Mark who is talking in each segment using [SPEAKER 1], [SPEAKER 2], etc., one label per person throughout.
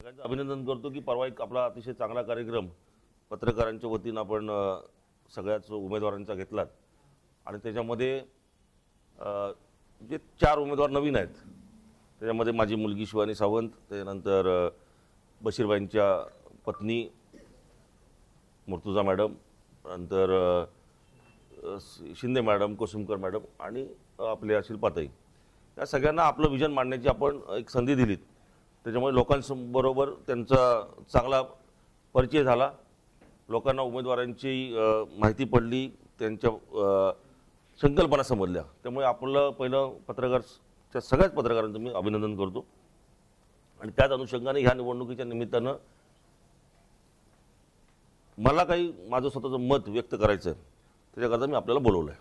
[SPEAKER 1] सगळ्यांचं अभिनंदन करतो की परवा एक आपला अतिशय चांगला कार्यक्रम पत्रकारांच्या वतीनं आपण सगळ्याच उमेदवारांचा घेतलात आणि त्याच्यामध्ये जे 4 उमेदवार नवीन आहेत त्याच्यामध्ये माझी मुलगी शिवानी सावंत, त्यानंतर बशीरबाईंच्या पत्नी मुर्तुजा मॅडम, नंतर शिंदे मॅडम, कोसुमकर मॅडम आणि आपल्या शिल्पाताई, या सगळ्यांना आपलं विजन मांडण्याची आपण एक संधी दिलीत. त्याच्यामुळे लोकांबरोबर त्यांचा चांगला परिचय झाला, लोकांना उमेदवारांची माहिती पडली, त्यांच्या संकल्पना समजल्या. त्यामुळे आपलं पहिलं पत्रकारांच्या सगळ्याच पत्रकारांचं मी अभिनंदन करतो. आणि त्याच अनुषंगाने ह्या निवडणुकीच्या निमित्तानं मला काही माझं स्वतःचं मत व्यक्त करायचं आहे, त्याच्याकरता मी आपल्याला बोलवलं आहे.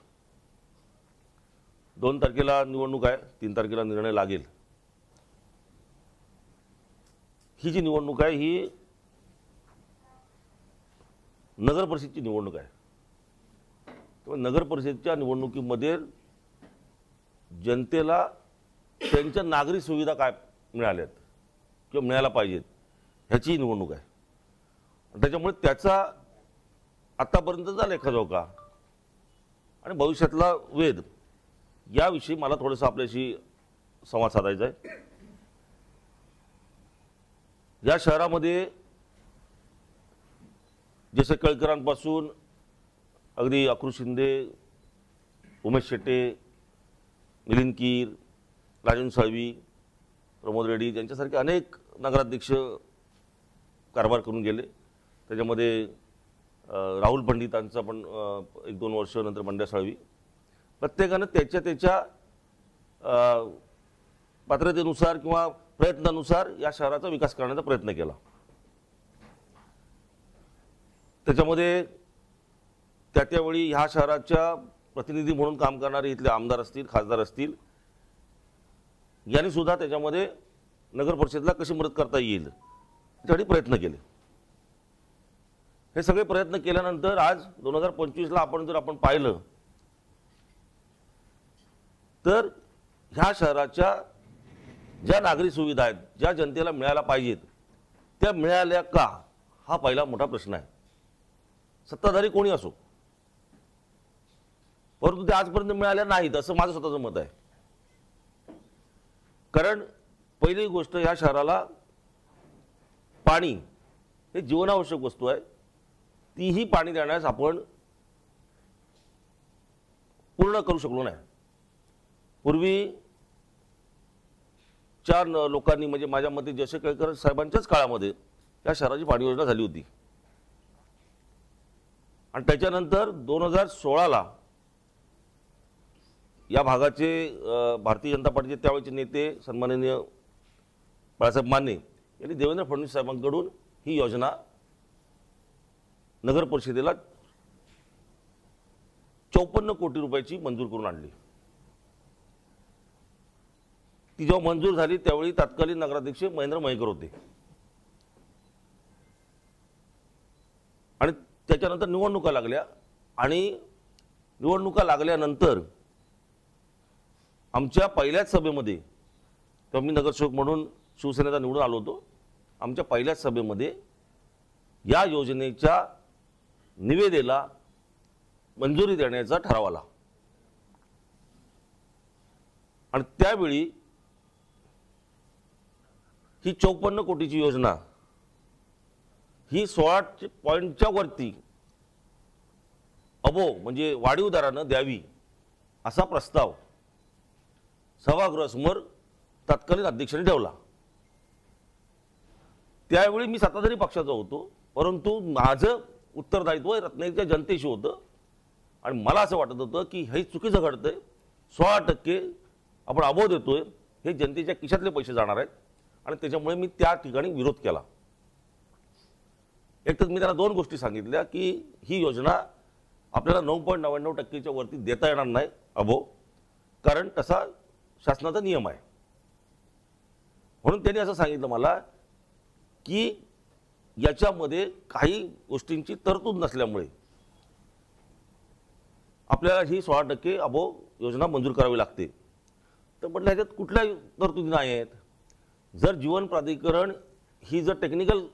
[SPEAKER 1] 2 तारखेला निवडणूक आहे, 3 तारखेला निर्णय लागेल. ही जी निवडणूक आहे ही नगर परिषदेची निवडणूक आहे. त्यामुळे नगर परिषदेच्या निवडणुकीमध्ये जनतेला त्यांच्या नागरी सुविधा काय मिळाल्यात किंवा मिळायला पाहिजेत ह्याची निवडणूक आहे. त्याच्यामुळे त्याचा आतापर्यंतचा लेखाजोखा आणि भविष्यातला वेध याविषयी मला थोडंसं आपल्याशी संवाद साधायचा आहे. या शहरामध्ये जसे केळकरांपासून अगदी अक्रू शिंदे, उमेश शेट्टे, मिलिंद कीर, राजन साळवी, प्रमोद रेड्डी यांच्यासारखे अनेक नगराध्यक्ष कारभार करून गेले. त्याच्यामध्ये राहुल पंडितांचा पण 1-2 वर्ष, नंतर मंड्या साळवी, प्रत्येकानं त्याच्या पात्रतेनुसार किंवा प्रयत्नानुसार या शहराचा विकास करण्याचा प्रयत्न केला. त्याच्यामध्ये त्यावेळी ह्या शहराच्या प्रतिनिधी म्हणून काम करणारे इथले आमदार असतील, खासदार असतील, यांनी सुद्धा त्याच्यामध्ये नगर परिषदेला कशी मदत करता येईल यासाठी प्रयत्न केले. हे सगळे प्रयत्न केल्यानंतर आज 2025ला आपण पाहिलं तर ह्या शहराच्या ज्या नागरी सुविधा आहेत, ज्या जनतेला मिळायला पाहिजेत, त्या मिळाल्या का, हा पहिला मोठा प्रश्न आहे. सत्ताधारी कोणी असो, परंतु ते आजपर्यंत मिळाल्या नाहीत असं माझं स्वतःचं मत आहे. कारण पहिली गोष्ट, ह्या शहराला पाणी हे जीवनावश्यक वस्तू आहे, तीही पाणी देण्यास आपण पूर्ण करू शकलो नाही. पूर्वी 4 लोकांनी, म्हणजे माझ्या मते जसे केळकर साहेबांच्याच काळामध्ये या शहराची पाणी योजना झाली होती. आणि त्याच्यानंतर 2016ला या भागाचे भारतीय जनता पार्टीचे त्यावेळेचे नेते सन्माननीय बाळासाहेब माने यांनी देवेंद्र फडणवीस साहेबांकडून ही योजना नगर परिषदेला 54 कोटी रुपयाची मंजूर करून आणली. ती जेव्हा मंजूर झाली त्यावेळी तत्कालीन नगराध्यक्ष महेंद्र मयेकर होते. आणि त्याच्यानंतर निवडणुका लागल्या आणि निवडणुका लागल्यानंतर आमच्या पहिल्याच सभेमध्ये, तेव्हा मी नगरसेवक म्हणून शिवसेनेचा निवडून आलो होतो, आमच्या पहिल्याच सभेमध्ये या योजनेच्या निविदेला मंजुरी देण्याचा ठराव आला. आणि त्यावेळी ही 54 कोटीची योजना ही 16 पॉईंटच्या वरती म्हणजे वाढीव दरानं द्यावी असा प्रस्ताव सभागृहासमोर तत्कालीन अध्यक्षांनी ठेवला. त्यावेळी मी सत्ताधारी पक्षाचा होतो, परंतु माझं उत्तरदायित्व रत्नागिरीच्या जनतेशी होतं आणि मला असं वाटत होतं की हे चुकीचं घडतंय. 16% आपण अबोव देतोय, हे जनतेच्या खिशातले पैसे जाणार आहेत आणि त्याच्यामुळे मी त्या ठिकाणी विरोध केला. एक तर मी त्यांना 2 गोष्टी सांगितल्या की ही योजना आपल्याला 9.99% वरती देता येणार नाही अबोव, कारण तसा शासनाचा नियम आहे. म्हणून त्यांनी असं सांगितलं मला की याच्यामध्ये काही गोष्टींची तरतूद नसल्यामुळे आपल्याला ही 16% अबोव योजना मंजूर करावी लागते. तर म्हटलं ह्याच्यात कुठल्या तरतुदी नाही आहेत. जर जीवन प्राधिकरण ही जर टेक्निकल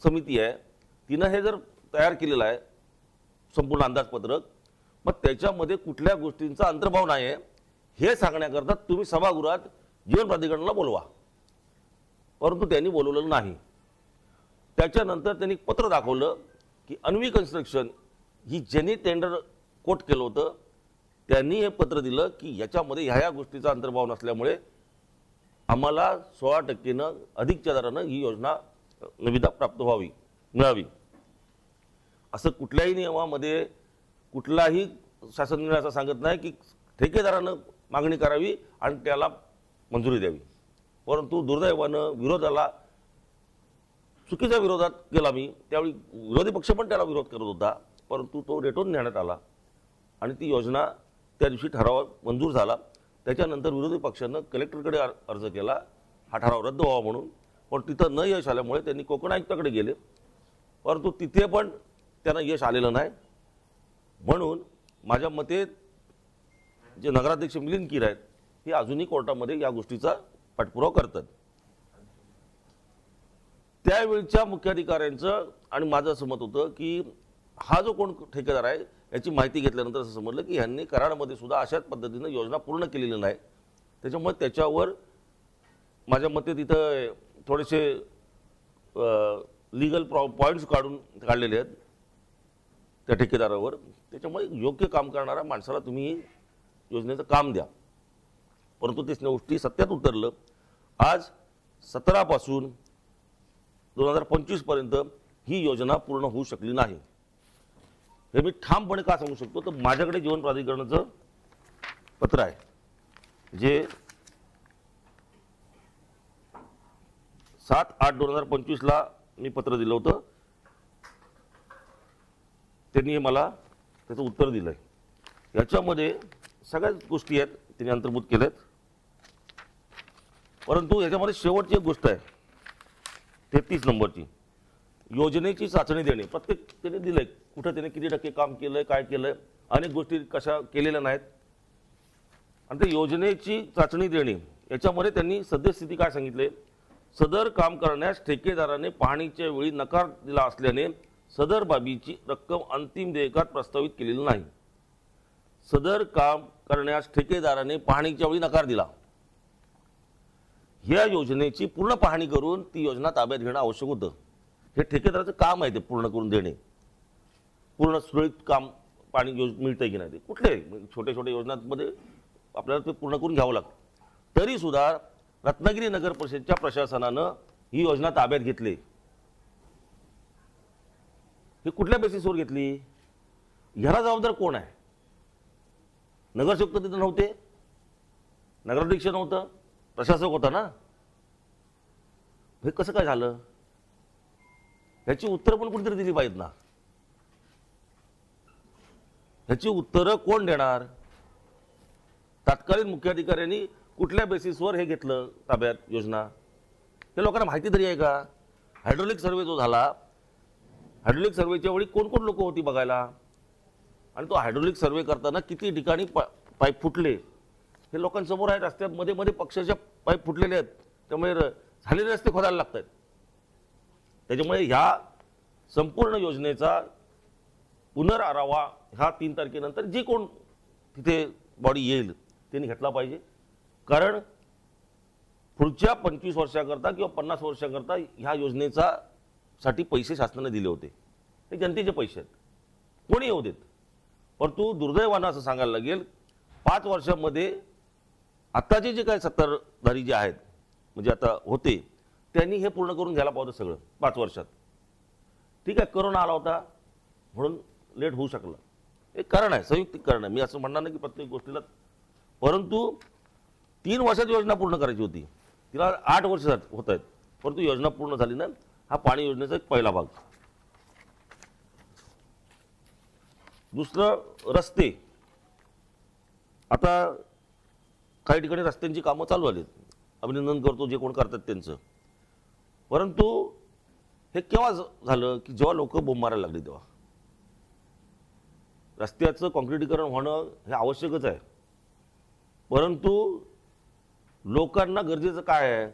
[SPEAKER 1] समिती आहे तिनं हे जर तयार केलेलं आहे संपूर्ण अंदाजपत्रक, मग त्याच्यामध्ये कुठल्या गोष्टींचा अंतर्भाव नाही आहे हे सांगण्याकरता तुम्ही सभागृहात जीवन प्राधिकरणाला बोलवा. परंतु त्यांनी बोलवलेलं नाही. त्याच्यानंतर त्यांनी पत्र दाखवलं की अन्वी कन्स्ट्रक्शन ही ज्यांनी टेंडर कोट केलं होतं त्यांनी हे पत्र दिलं की याच्यामध्ये ह्या गोष्टीचा अंतर्भाव नसल्यामुळे आम्हाला 16% अधिकच्या दरानं ही योजना निविदा प्राप्त मिळावी. असं कुठल्याही नियमामध्ये कुठलाही शासन निर्णय असं सांगत नाही की ठेकेदारानं मागणी करावी आणि त्याला मंजुरी द्यावी. परंतु दुर्दैवानं विरोधाला चुकीच्या विरोधात गेला मी, त्यावेळी विरोधी पक्ष पण त्याला विरोध करत होता, परंतु तो रेटून नेण्यात आला आणि ती योजना त्या दिवशी ठराव मंजूर झाला. त्याच्यानंतर विरोधी पक्षानं कलेक्टरकडे अर्ज केला हा ठराव रद्द व्हावा म्हणून, पण तिथं न यश आल्यामुळे त्यांनी कोकण आयुक्ताकडे गेले, परंतु तिथे पण त्यांना यश आलेलं नाही. म्हणून माझ्या मते जे नगराध्यक्ष मिलिंद कीर आहेत हे अजूनही कोर्टामध्ये या गोष्टीचा पाठपुरावा करतात. त्यावेळच्या मुख्याधिकाऱ्यांचं आणि माझं असं मत होतं की हा जो कोण ठेकेदार आहे याची माहिती घेतल्यानंतर असं समजलं की ह्यांनी कराडमध्ये सुद्धा अशाच पद्धतीनं योजना पूर्ण केलेली नाही. त्याच्यामुळे त्याच्यावर माझ्या मते तिथं थोडेसे लीगल पॉईंट्स काढलेले आहेत त्या ठेकेदारावर. त्याच्यामुळे योग्य काम करणाऱ्या माणसाला तुम्ही योजनेचं काम द्या. परंतु ते गोष्टी सत्यात उतरलं. आज 17 पासून 2025 पर्यंत ही योजना पूर्ण होऊ शकली नाही. हे मी ठामपणे का सांगू शकतो तर माझ्याकडे जीवन प्राधिकरणाचं पत्र आहे जे 7/8/2025 ला मी पत्र दिलं होतं. त्यांनी मला त्याचं उत्तर दिलंय. याच्यामध्ये सगळ्याच गोष्टी आहेत त्यांनी अंतर्भूत केल्यात. परंतु याच्यामध्ये शेवटची एक गोष्ट आहे 33 नंबरची, योजनेची चाचणी देणे. प्रत्येक त्याने दिलंय कुठं त्याने किती टक्के काम केलंय, काय केलंय, अनेक गोष्टी कशा केलेल्या नाहीत. आणि ते योजनेची चाचणी देणे याच्यामध्ये त्यांनी सद्यस्थिती काय सांगितले, सदर काम करण्यास ठेकेदाराने पाहणीच्या वेळी नकार दिला असल्याने सदर बाबीची रक्कम अंतिम देयकात प्रस्तावित केलेली नाही. सदर काम करण्यास ठेकेदाराने पाहणीच्या वेळी नकार दिला. या योजनेची पूर्ण पाहणी करून ती योजना ताब्यात घेणं आवश्यक होतं. हे ठेकेदाराचं काम आहे ते पूर्ण करून देणे. पूर्ण सुरळीत काम पाणी मिळतंय की नाही ते कुठले छोटे छोटे योजनांमध्ये आपल्याला ते पूर्ण करून घ्यावं लागतं. तरी सुद्धा रत्नागिरी नगर परिषदेच्या प्रशासनानं ही योजना ताब्यात घेतली. ही कुठल्या बेसिसवर घेतली, ह्याला जबाबदार कोण आहे? नगरसेवक तर तिथे नव्हते, नगराध्यक्ष नव्हतं, प्रशासक होता ना. हे कसं काय झालं ह्याची उत्तरं पण कुठेतरी दिली पाहिजेत ना. ह्याची उत्तरं कोण देणार? तत्कालीन मुख्याधिकाऱ्यांनी कुठल्या बेसिसवर हे घेतलं ताब्यात योजना हे लोकांना माहिती तरी आहे का? हायड्रोलिक सर्वे जो झाला, हायड्रोलिक सर्वेच्या वेळी कोण कोण लोक होती बघायला आणि तो हायड्रोलिक सर्वे करताना किती ठिकाणी पाईप फुटले हे लोकांसमोर आहे. रस्त्यात मध्ये मध्ये पक्षाच्या पाईप फुटलेले आहेत, त्यामुळे झालेले रस्ते खोदायला लागतात. त्याच्यामुळे ह्या संपूर्ण योजनेचा पुनरारावा ह्या 3 तारखेनंतर जी कोण तिथे बॉडी येईल त्यांनी घेतला पाहिजे. कारण पुढच्या 25 वर्षाकरता किंवा 50 वर्षाकरता ह्या योजनेचा साठी पैसे शासनाने दिले होते. हे जनतेचे पैसे आहेत, कोणी येऊ देत. परंतु दुर्दैवानं असं सांगायला लागेल 5 वर्षांमध्ये आत्ताचे जे काही सत्ताधारी जे आहेत म्हणजे आता होते त्यांनी हे पूर्ण करून घ्यायला पाहिजे सगळं 5 वर्षात. ठीक आहे, कोरोना आला होता म्हणून लेट होऊ शकलं, एक कारण आहे, संयुक्तिक कारण आहे. मी असं म्हणणार नाही की प्रत्येक गोष्टीला, परंतु 3 वर्षात योजना पूर्ण करायची होती, तिला 8 वर्ष होत आहेत, परंतु योजना पूर्ण झाली नाही. हा पाणी योजनेचा एक पहिला भाग. दुसरं, रस्ते. आता काही ठिकाणी रस्त्यांची कामं चालू आली, अभिनंदन करतो जे कोण करतात त्यांचं. परंतु हे केव्हा झालं की जेव्हा लोक बोंब मारायला लागली तेव्हा. रस्त्याचं कॉन्क्रिटीकरण होणं हे आवश्यकच आहे, परंतु लोकांना गरजेचं काय आहे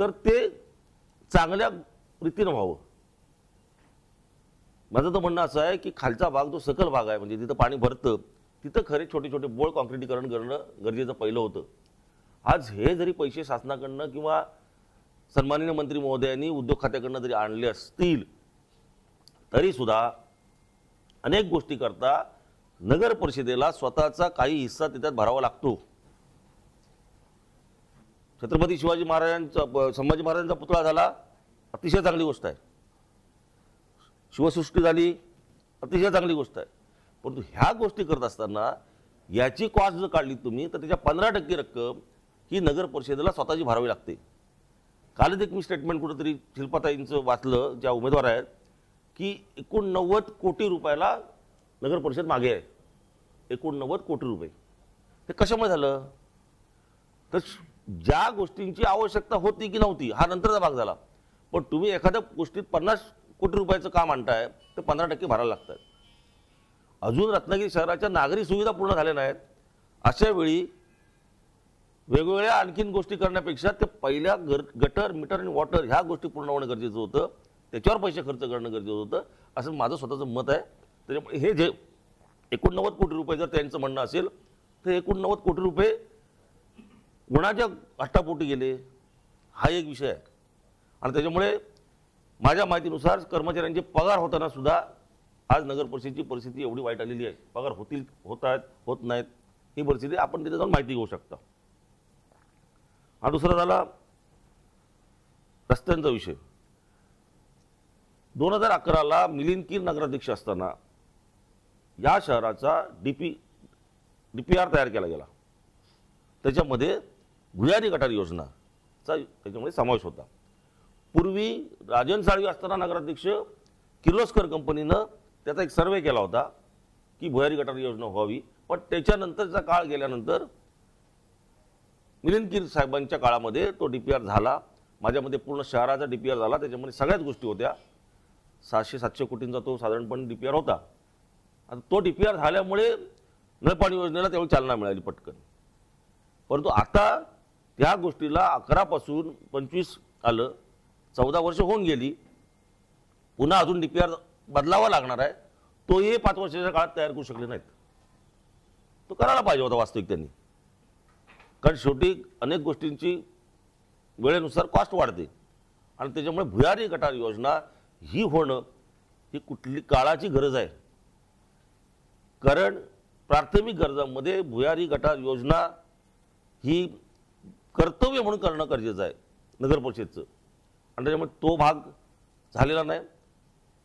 [SPEAKER 1] तर ते चांगल्या रीतीनं व्हावं. माझं तर म्हणणं असं आहे की खालचा भाग जो सकल भाग आहे म्हणजे जिथं पाणी भरतं तिथं खरे छोटे छोटे बोळ कॉन्क्रिटीकरण करणं गरजेचं पहिलं होतं. आज हे जरी पैसे शासनाकडनं किंवा सन्माननीय मंत्री महोदयांनी उद्योग खात्याकडनं जरी आणले असतील तरी सुद्धा अनेक गोष्टी करता नगर परिषदेला स्वतःचा काही हिस्सा त्याच्यात भरावा लागतो. छत्रपती शिवाजी महाराजांचा संभाजी महाराजांचा पुतळा झाला, अतिशय चांगली गोष्ट आहे. शिवसृष्टी झाली, अतिशय चांगली गोष्ट आहे. परंतु ह्या गोष्टी करत असताना याची कॉस्ट जर काढली तुम्ही तर त्याच्या 15% रक्कम ही नगर परिषदेला स्वतःची भरावी लागते. कालच एक मी स्टेटमेंट कुठेतरी शिल्पाताईंचं वाचलं, ज्या उमेदवार आहेत, की 89 कोटी रुपयाला नगर परिषद मागे आहे. 89 कोटी रुपये. ते कशामुळे झालं? तर ज्या गोष्टींची आवश्यकता होती की नव्हती हा नंतरचा भाग झाला. पण तुम्ही एखाद्या गोष्टीत 50 कोटी रुपयाचं काम आणताय तर 15% भरायला लागतात. अजून रत्नागिरी शहराच्या नागरी सुविधा पूर्ण झाल्या नाहीत. अशा वेळी वेगवेगळ्या आणखीन गोष्टी करण्यापेक्षा ते पहिल्या गटर मीटर आणि वॉटर ह्या गोष्टी पूर्ण होणं गरजेचं होतं. त्याच्यावर पैसे खर्च करणं गरजेचं होतं असं माझं स्वतःचं मत आहे. त्याच्यामुळे हे जे 89 कोटी रुपये जर त्यांचं म्हणणं असेल तर 89 कोटी रुपये गुणाच्या हट्टापोटी गेले हा एक विषय आहे. आणि त्याच्यामुळे माझ्या माहितीनुसार कर्मचाऱ्यांचे पगार होताना सुद्धा आज नगर परिषदेची परिस्थिती एवढी वाईट आलेली आहे. पगार होतील, होत आहेत, होत नाहीत, ही परिस्थिती आपण तिथे जाऊन माहिती घेऊ शकता. हा दुसरा झाला रस्त्यांचा विषय. 2011ला मिलिंद कीर नगराध्यक्ष असताना या शहराचा डीपीआर तयार केला गेला. त्याच्यामध्ये भुयारी गटार योजनाचा त्याच्यामध्ये समावेश होता. पूर्वी राजन साळवी असताना नगराध्यक्ष किर्लोस्कर कंपनीनं त्याचा एक सर्वे केला होता की भुयारी गटार योजना व्हावी. पण त्याच्यानंतरचा काळ गेल्यानंतर मिलिंद कीर साहेबांच्या काळामध्ये तो डीपीआर झाला. माझ्यामध्ये पूर्ण शहराचा डीपीआर झाला. त्याच्यामध्ये सगळ्याच गोष्टी होत्या. 600-700 कोटींचा तो साधारणपणे डीपीआर होता. आता तो डीपीआर झाल्यामुळे नळपाणी योजनेला त्यावेळी चालना मिळाली पटकन. परंतु आता त्या गोष्टीला 11 पासून 25 आलं, 14 वर्ष होऊन गेली. पुन्हा अजून डीपीआर बदलावा लागणार आहे. तोही 5 वर्षाच्या काळात तयार करू शकले नाहीत. तो करायला पाहिजे होता वास्तविक त्यांनी. कारण शेवटी अनेक गोष्टींची वेळेनुसार कॉस्ट वाढते आणि त्याच्यामुळे भुयारी गटार योजना ही होणं ही कुठली काळाची गरज आहे. कारण प्राथमिक गरजांमध्ये भुयारी गटार योजना ही कर्तव्य म्हणून करणं गरजेचं आहे नगर परिषदेचं. आणि त्याच्यामुळे तो भाग झालेला नाही.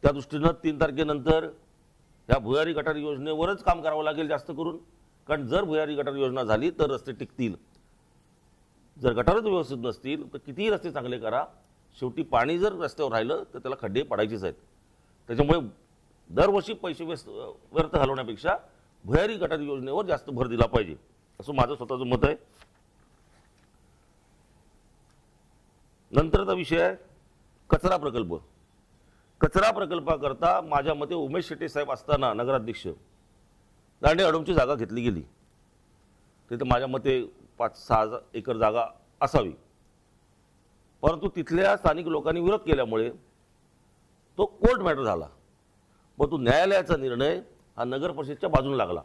[SPEAKER 1] त्या दृष्टीनं 3 तारखेनंतर ह्या भुयारी गटार योजनेवरच काम करावं लागेल जास्त करून. कारण जर भुयारी गटार योजना झाली तर रस्ते टिकतील. जर गटारच व्यवस्थित नसतील तर कितीही रस्ते चांगले करा, शेवटी पाणी जर रस्त्यावर राहिलं तर त्याला खड्डे पडायचेच आहेत. त्याच्यामुळे दरवर्षी पैसे व्यर्थ घालवण्यापेक्षा भुयारी गटार योजनेवर जास्त भर दिला पाहिजे असं माझं स्वतःचं मत आहे. नंतरचा विषय आहे कचरा प्रकल्प. कचरा प्रकल्पाकरता माझ्या मते उमेश शेट्टी साहेब असताना नगराध्यक्ष दांडे अडवची जागा घेतली गेली. तिथं माझ्या मते 5-6 एकर जागा असावी. परंतु तिथल्या स्थानिक लोकांनी विरोध केल्यामुळे तो कोर्ट मॅटर झाला. परंतु न्यायालयाचा निर्णय हा नगर परिषदेच्या बाजूने लागला.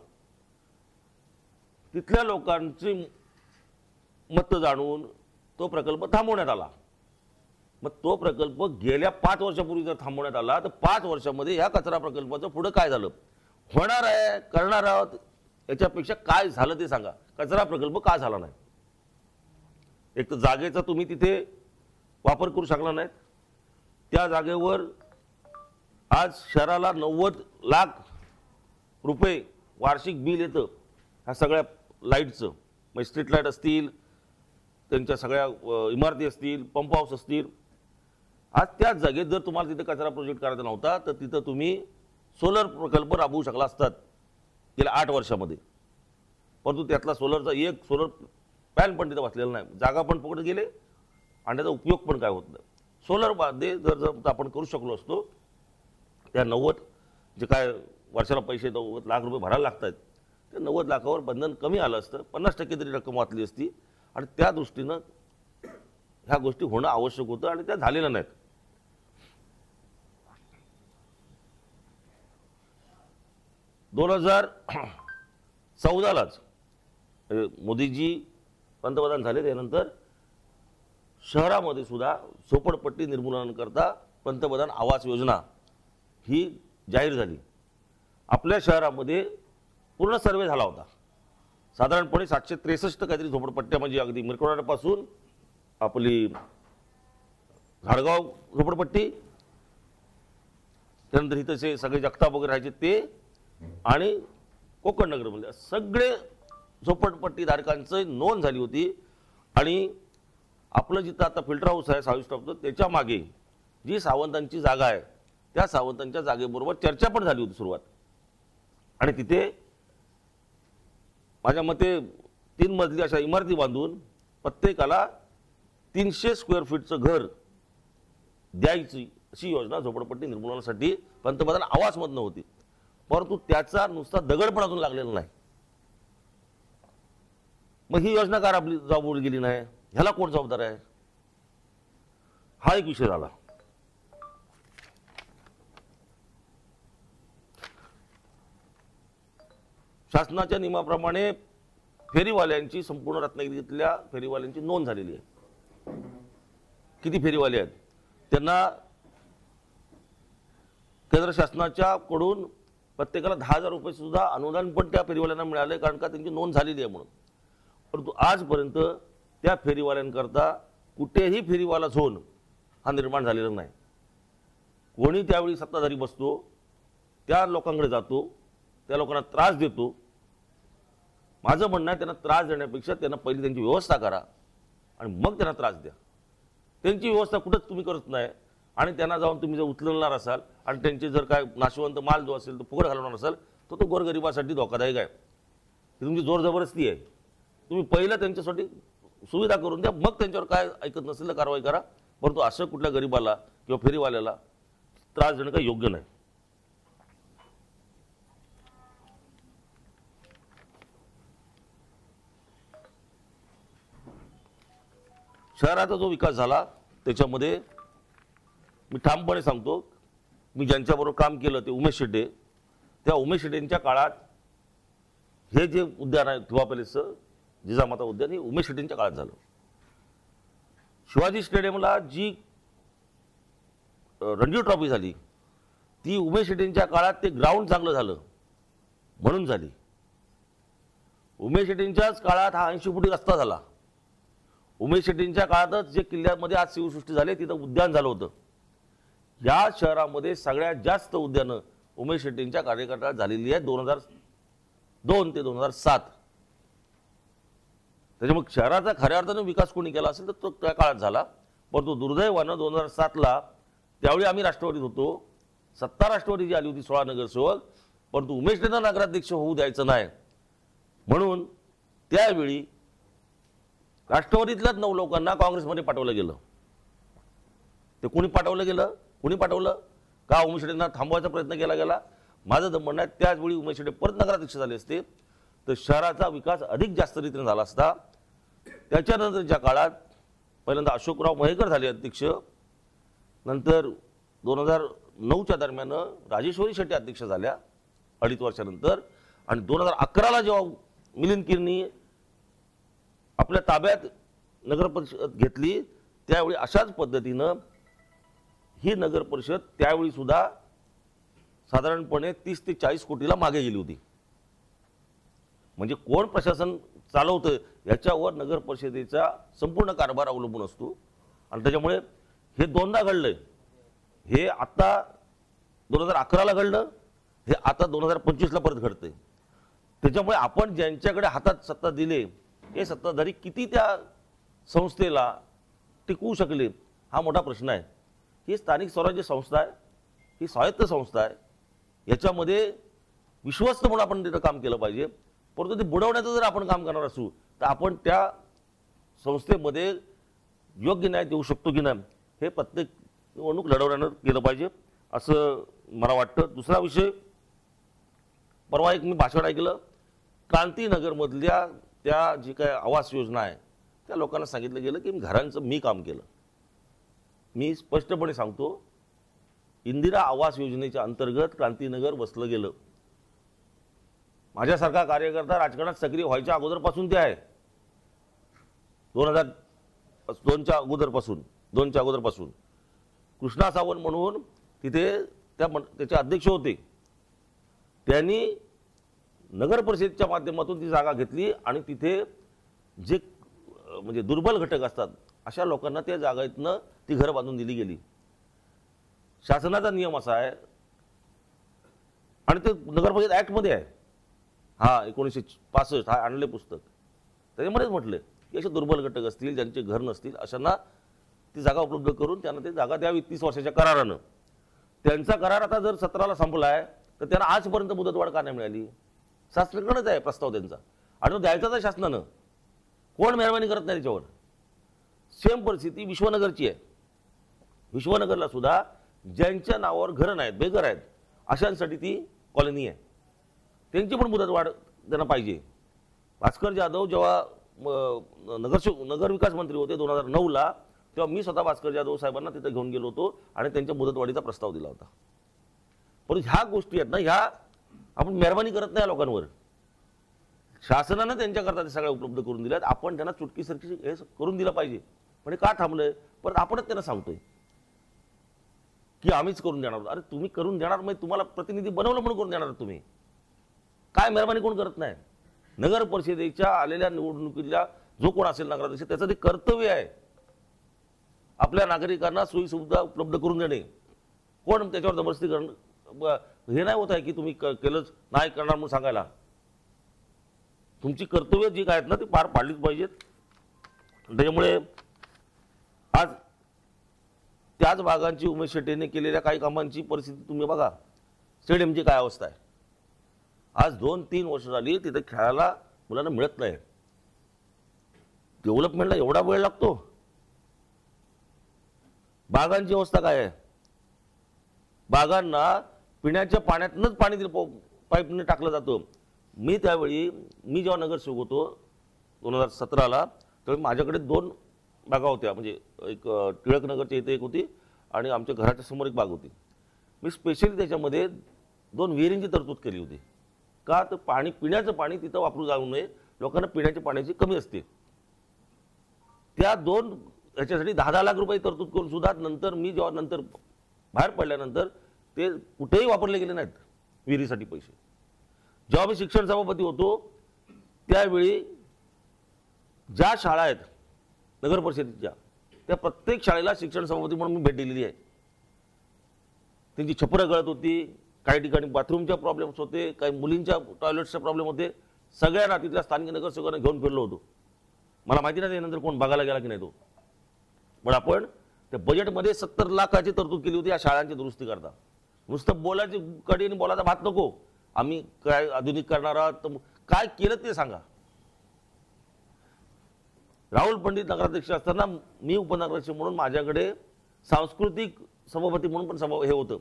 [SPEAKER 1] तिथल्या लोकांची मत जाणून तो प्रकल्प थांबवण्यात आला. मग तो प्रकल्प गेल्या 5 वर्षापूर्वी जर थांबवण्यात आला तर 5 वर्षामध्ये या कचरा प्रकल्पाचं पुढे काय झालं, होणार आहे, करणार आहोत, याच्यापेक्षा काय झालं ते सांगा. कचरा प्रकल्प का झाला नाही? एक तर जागेचा तुम्ही तिथे वापर करू शकला नाहीत. त्या जागेवर आज शहराला 90 लाख रुपये वार्षिक बिल येतं ह्या सगळ्या लाईटचं. म्हणजे स्ट्रीट लाईट असतील, त्यांच्या सगळ्या इमारती असतील, पंप हाऊस असतील. आज त्याच जागेत जर तुम्हाला तिथे कचरा प्रोजेक्ट करायचा नव्हता तर तिथं तुम्ही सोलर प्रकल्प राबवू शकला असतात गेल्या 8 वर्षामध्ये. परंतु त्यातला सोलरचा एक सोलर पॅन पण तिथं बसलेला नाही. जागा पण फुकट गेले आणि त्याचा उपयोग पण काय होत नाही. सोलर मध्ये जर आपण करू शकलो असतो त्या 90 जे काय वर्षाला पैसे 90 लाख रुपये भरायला लागतात ते 90 लाखावर बंधन कमी आलं असतं. 50% तरी रक्कम वाचली असती. आणि त्या दृष्टीनं ह्या गोष्टी होणं आवश्यक होतं आणि त्या झालेल्या नाहीत. दोन 2014लाच मोदीजी पंतप्रधान झाले त्यानंतर शहरामध्ये सुद्धा झोपडपट्टी निर्मूलनाकरता पंतप्रधान आवास योजना ही जाहीर झाली. आपल्या शहरामध्ये पूर्ण सर्वे झाला होता. साधारणपणे 763 काहीतरी झोपडपट्ट्या, म्हणजे अगदी मिरकोडापासून आपली घाडगाव झोपडपट्टी, त्यानंतर इथं सगळे जगताप वगैरे राहायचे ते, आणि कोकण नगरमध्ये सगळे झोपडपट्टी धारकांची नोंद झाली होती. आणि आपलं जिथं आता फिल्टर हाऊस आहे 6 स्टॉपचं, त्याच्या मागे जी सावंतांची जागा आहे त्या सावंतांच्या जागेबरोबर चर्चा पण झाली होती सुरुवात. आणि तिथे माझ्या मते 3 मजली अशा इमारती बांधून प्रत्येकाला 300 स्क्वेअर फीटचं घर द्यायची अशी योजना झोपडपट्टी निर्मूलनासाठी पंतप्रधान आवासमधनं होती. परंतु त्याचा नुसता दगड पण अजून लागलेला नाही. मग ही योजना का आपली राबवली गेली नाही, ह्याला कोण जबाबदार आहे, हा एक विषय झाला. शासनाच्या नियमाप्रमाणे फेरीवाल्यांची संपूर्ण रत्नागिरीतल्या फेरीवाल्यांची नोंद झालेली आहे. किती फेरीवाले आहेत त्यांना केंद्र शासनाच्या कडून प्रत्येकाला 10,000 रुपये सुद्धा अनुदान पण त्या फेरीवाल्यांना मिळाले, कारण का त्यांची नोंद झालेली आहे म्हणून. परंतु आजपर्यंत त्या फेरीवाल्यांकरता कुठेही फेरीवाला झोन हा निर्माण झालेला नाही. कोणी त्यावेळी सत्ताधारी बसतो, त्या लोकांकडे जातो, त्या लोकांना त्रास देतो. माझं म्हणणं आहे त्यांना त्रास देण्यापेक्षा त्यांना पहिली त्यांची व्यवस्था करा आणि मग त्यांना त्रास द्या. त्यांची व्यवस्था कुठंच तुम्ही करत नाही आणि त्यांना जाऊन तुम्ही जर उचलणार असाल आणि त्यांचे जर काय नाशवंत माल जो असेल तो फुकट घालवणार असाल तर तो गोरगरिबासाठी धोकादायक आहे. ही तुमची जोर जबरदस्ती आहे. तुम्ही पहिलं त्यांच्यासाठी सुविधा करून द्या, मग त्यांच्यावर काय ऐकत नसेल तर कारवाई करा. परंतु असं कुठल्या गरीबाला किंवा फेरीवाल्याला त्रास देणं काही योग्य नाही. शहराचा जो विकास झाला त्याच्यामध्ये मी ठामपणे सांगतो, मी ज्यांच्याबरोबर काम केलं ते उमेश शेट्टे, त्या उमेश शेट्टेंच्या काळात हे जे उद्यान आहे धुवा पॅलेसचं जिजामाता उद्यान, हे उमेश शेट्टेंच्या काळात झालं. शिवाजी स्टेडियमला जी रणजी ट्रॉफी झाली ती उमेश शेट्टेंच्या काळात ते ग्राउंड चांगलं झालं म्हणून झाली. उमेश शेट्टेंच्याच काळात हा 80 फुटी रस्ता झाला. उमेश शेट्टींच्या काळातच जे किल्ल्यामध्ये आज शिवसृष्टी झाली तिथं उद्यान झालं होतं. या शहरामध्ये सगळ्यात जास्त उद्यानं उमेश शेट्टींच्या कार्यकाळात झालेली आहे 2002 ते 2007. त्याच्यामुळे शहराचा खऱ्या अर्थानं विकास कोणी केला असेल तर तो त्या काळात झाला. परंतु दुर्दैवानं 2007ला त्यावेळी आम्ही राष्ट्रवादीत होतो, सत्ता राष्ट्रवादीची आली होती 16 नगरसेवक, परंतु उमेश शेट्टींना नगराध्यक्ष होऊ द्यायचं नाही म्हणून त्यावेळी राष्ट्रवादीतल्याच 9 लोकांना काँग्रेसमध्ये पाठवलं गेलं. ते कोणी पाठवलं गेलं, कोणी पाठवलं का उमेश शेट्टींना थांबवायचा प्रयत्न केला गेला. माझं म्हणणं आहे त्याचवेळी उमेश शेट्टी परत नगराध्यक्ष झाले असते तर शहराचा विकास अधिक जास्त रीतीने झाला असता. त्याच्यानंतरच्या काळात पहिल्यांदा अशोकराव महेकर झाले अध्यक्ष, नंतर 2009च्या दरम्यान राजेश्वरी शेट्टी अध्यक्ष झाल्या 2.5 वर्षानंतर, आणि 2011ला जेव्हा मिलिंद किर्नी आपल्या ताब्यात नगर परिषद घेतली त्यावेळी अशाच पद्धतीनं ही नगर परिषद त्यावेळी सुद्धा साधारणपणे 30 ते 40 कोटीला मागे गेली होती. म्हणजे कोण प्रशासन चालवतं याच्यावर नगर परिषदेचा संपूर्ण कारभार अवलंबून असतो. आणि त्याच्यामुळे हे दोनदा घडलंय. हे आता 2011ला घडलं, हे आता 2025ला परत घडतंय. त्याच्यामुळे आपण ज्यांच्याकडे हातात सत्ता दिली हे सत्ताधारी किती त्या संस्थेला टिकवू शकले हा मोठा प्रश्न आहे. ही स्थानिक स्वराज्य संस्था आहे, ही स्वायत्त संस्था आहे, याच्यामध्ये विश्वस्त म्हणून आपण तिथं काम केलं पाहिजे. परंतु ते बुडवण्याचं जर आपण काम करणार असू तर आपण त्या संस्थेमध्ये योग्य न्याय देऊ शकतो की नाही हे प्रत्येक निवडणूक लढवण्यानं केलं पाहिजे असं मला वाटतं. दुसरा विषय, परवा एक मी भाषण ऐकलं, क्रांतीनगरमधल्या त्या जी काय आवास योजना आहे त्या लोकांना सांगितलं गेलं की घरांचं मी काम केलं. मी स्पष्टपणे सांगतो, इंदिरा आवास योजनेच्या अंतर्गत क्रांतीनगर वसलं गेलं. माझ्यासारखा कार्यकर्ता राजकारणात सक्रिय व्हायच्या अगोदरपासून ते आहे. 2002च्या अगोदरपासून कृष्णा सावंत म्हणून तिथे त्याचे अध्यक्ष होते. त्यांनी नगर परिषदेच्या माध्यमातून ती जागा घेतली आणि तिथे जे म्हणजे दुर्बल घटक असतात अशा लोकांना त्या जागेतनं ती घरं बांधून दिली गेली. शासनाचा नियम असा आहे आणि ते नगर परिषद ॲक्टमध्ये आहे. 1965 आणले पुस्तक. त्याच्यामध्येच म्हटलं की असे दुर्बल घटक असतील, ज्यांचे घर नसतील, अशांना ती जागा उपलब्ध करून त्यांना ती जागा द्यावी 30 वर्षाच्या करारानं. त्यांचा करार आता जर 17ला संपला आहे तर त्यांना आजपर्यंत मुदतवाढ का नाही मिळाली? शासनाकडेच आहे प्रस्ताव त्यांचा आणि तो द्यायचाच आहे शासनानं. कोण मेहरबानी करत नाही त्याच्यावर. सेम परिस्थिती विश्वनगरची आहे. विश्वनगरला सुद्धा ज्यांच्या नावावर घरं नाहीत, बेघर आहेत, अशांसाठी ती कॉलनी आहे. त्यांची पण मुदतवाढ त्यांना पाहिजे. भास्कर जाधव जेव्हा नगर विकास मंत्री होते 2009ला, तेव्हा मी स्वतः भास्कर जाधव साहेबांना तिथे घेऊन गेलो होतो आणि त्यांच्या मुदतवाढीचा प्रस्ताव दिला होता. पण ह्या गोष्टी आहेत ना, ह्या आपण मेहरबानी करत नाही लोकांवर. शासनानं त्यांच्याकरता ते सगळ्या उपलब्ध करून दिल्यात. आपण त्यांना चुटकीसरकी हे करून दिलं पाहिजे. पण हे का थांबलंय? परत आपणच त्यांना सांगतोय की आम्हीच करून देणार. अरे तुम्ही करून देणार, मग तुम्हाला प्रतिनिधी बनवलं म्हणून करून देणार तुम्ही. काय मेहरबानी कोण करत नाही. नगर परिषदेच्या आलेल्या निवडणुकीला जो कोण असेल नगराध्यक्ष, त्याचं ते कर्तव्य आहे आपल्या नागरिकांना सोयी सुविधा उपलब्ध करून देणे. कोण त्याच्यावर जबरदस्ती करणं हे नाही होत आहे की तुम्ही केलंच नाही करणार म्हणून सांगायला. तुमची कर्तव्य जी काय आहेत ना ती पार पाडलीच पाहिजेत. त्याच्यामुळे आज त्याच भागांची उमेश शेट्टीने केलेल्या काही कामांची परिस्थिती तुम्ही बघा. स्टेडियमची काय अवस्था आहे. आज 2-3 वर्ष झाली तिथे खेळायला मुलांना मिळत नाही. डेव्हलपमेंटला एवढा वेळ लागतो. बागांची अवस्था काय आहे. बागांना पिण्याच्या पाण्यातूनच पाणी पाईपने टाकलं जातं. मी जेव्हा नगरसेवक होतो 2017ला, तेव्हा माझ्याकडे 2 बागा होत्या. म्हणजे एक टिळकनगरच्या इथे एक होती आणि आमच्या घराच्या समोर एक बाग होती. मी स्पेशली त्याच्यामध्ये 2 विहिरींची तरतूद केली होती. का तर पिण्याचं पाणी तिथं वापरू जाऊ नये. लोकांना पिण्याच्या पाण्याची कमी असते. त्या 2 याच्यासाठी 10-10 लाख रुपये तरतूद करून सुद्धा मी जेव्हा बाहेर पडल्यानंतर ते कुठेही वापरले गेले नाहीत विहिरीसाठी पैसे. जेव्हा मी शिक्षण सभापती होतो त्यावेळी ज्या शाळा आहेत नगर परिषदेच्या, त्या प्रत्येक शाळेला शिक्षण सभापती म्हणून मी भेट दिलेली आहे. त्यांची छपरं गळत होती, काही ठिकाणी बाथरूमच्या प्रॉब्लेम्स होते, काही मुलींच्या टॉयलेट्सचे प्रॉब्लेम होते. सगळ्यांना तिथल्या स्थानिक नगरसेवकांना घेऊन फिरलो होतो. मला माहिती नाही त्यानंतर कोण बघायला गेला की नाही तो. पण आपण त्या बजेटमध्ये 70 लाखाची तरतूद केली होती या शाळांची दुरुस्ती करता. नुसतं बोलायची कडी आणि बोलायचा भात नको. आम्ही काय आधुनिक करणार आहोत, काय केलं ते सांगा. राहुल पंडित नगराध्यक्ष असताना मी उपनगराध्यक्ष म्हणून माझ्याकडे सांस्कृतिक सभापती म्हणून पण हे होतं.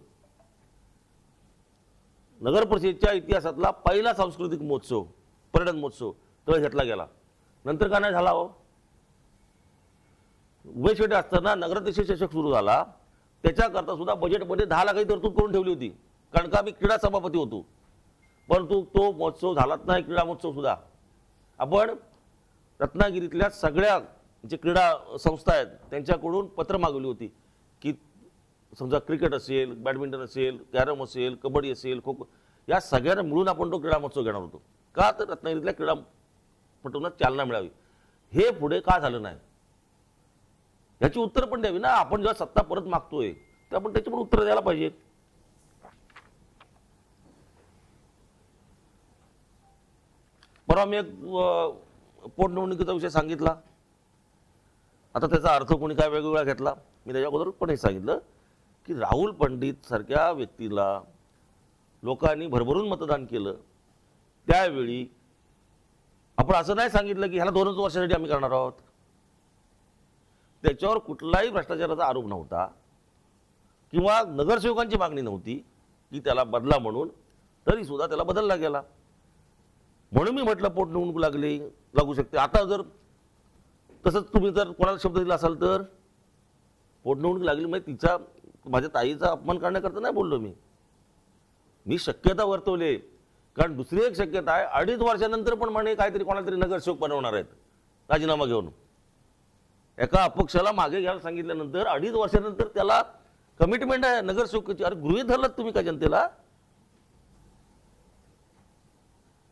[SPEAKER 1] नगर परिषदेच्या इतिहासातला पहिला सांस्कृतिक महोत्सव, पर्यटन महोत्सव तो घेतला गेला. नंतर का नाही झाला हो. उमेश शेट्टी असताना नगराध्यक्ष चषक सुरू झाला. त्याच्याकरता सुद्धा बजेटमध्ये 10 लाखाची तरतूद करून ठेवली होती. कारण का मी क्रीडा सभापती होतो. परंतु तो महोत्सव झालाच नाही. क्रीडा महोत्सव सुद्धा आपण रत्नागिरीतल्या सगळ्या जे क्रीडा संस्था आहेत त्यांच्याकडून पत्र मागवली होती की समजा क्रिकेट असेल, बॅडमिंटन असेल, कॅरम असेल, कबड्डी असेल, खो खो, या सगळ्यांना मिळून आपण तो क्रीडा महोत्सव घेणार होतो. का तर रत्नागिरीतल्या क्रीडापटूंना चालना मिळावी. हे पुढे का झालं नाही याची उत्तर पण द्यावी ना. आपण जेव्हा सत्ता परत मागतोय तर आपण त्याची पण उत्तर द्यायला पाहिजे. परवा मी एक पोटनिवडणुकीचा विषय सांगितला. आता त्याचा अर्थ कोणी काय वेगवेगळा घेतला. मी त्याच्या अगोदर पण हे सांगितलं की राहुल पंडित सारख्या व्यक्तीला लोकांनी भरभरून मतदान केलं. त्यावेळी आपण असं नाही सांगितलं की ह्याला 2 वर्षासाठी आम्ही करणार आहोत. त्याच्यावर कुठलाही भ्रष्टाचाराचा आरोप नव्हता किंवा नगरसेवकांची मागणी नव्हती की त्याला बदला म्हणून, तरी सुद्धा त्याला बदलला गेला. म्हणून मी म्हटलं पोटनिवडणूक लागू शकते. आता जर तसंच तुम्ही जर कोणाला शब्द दिला असाल तर पोटनिवडणूक लागली म्हणजे तिचा माझ्या ताईचा अपमान करण्याकरता नाही बोललो मी शक्यता वर्तवली. कारण दुसरी एक शक्यता आहे 2.5 वर्षानंतर पण म्हणे काहीतरी कोणाला तरी नगरसेवक बनवणार आहेत राजीनामा घेऊन. एका अपक्षाला मागे घ्यायला सांगितल्यानंतर 2.5 वर्षानंतर त्याला कमिटमेंट आहे नगरसेवकाची. अरे गृहीत धरलात तुम्ही का जनतेला?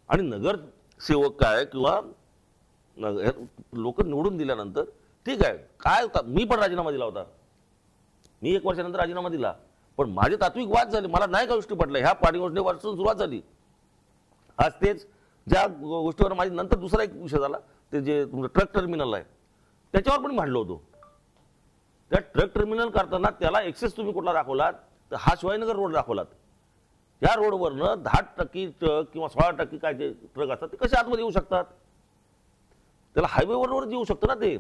[SPEAKER 1] आणि नगरसेवक काय किंवा लोक निवडून दिल्यानंतर ठीक आहे काय होता, मी पण राजीनामा दिला होता, मी 1 वर्षानंतर राजीनामा दिला, पण माझे तात्विक वाद झाले, मला नाही का गोष्टी पटल्या. ह्या पाणी योजनेपासून सुरुवात झाली. आज तेच ज्या गोष्टीवर माझी नंतर दुसरा एक विषय झाला, ते जे तुमचं ट्रक टर्मिनल आहे त्याच्यावर पण भांडलो होतो. त्या ट्रक टर्मिनल करताना त्याला एक्सेस तुम्ही कुठला दाखवलात तर हा शिवाजीनगर रोड दाखवलात. या रोडवरनं 10% ट्रक किंवा 16% काय जे ट्रक असतात ते कसे आतमध्ये येऊ शकतात? त्याला हायवेवरच येऊ शकतं ना ते.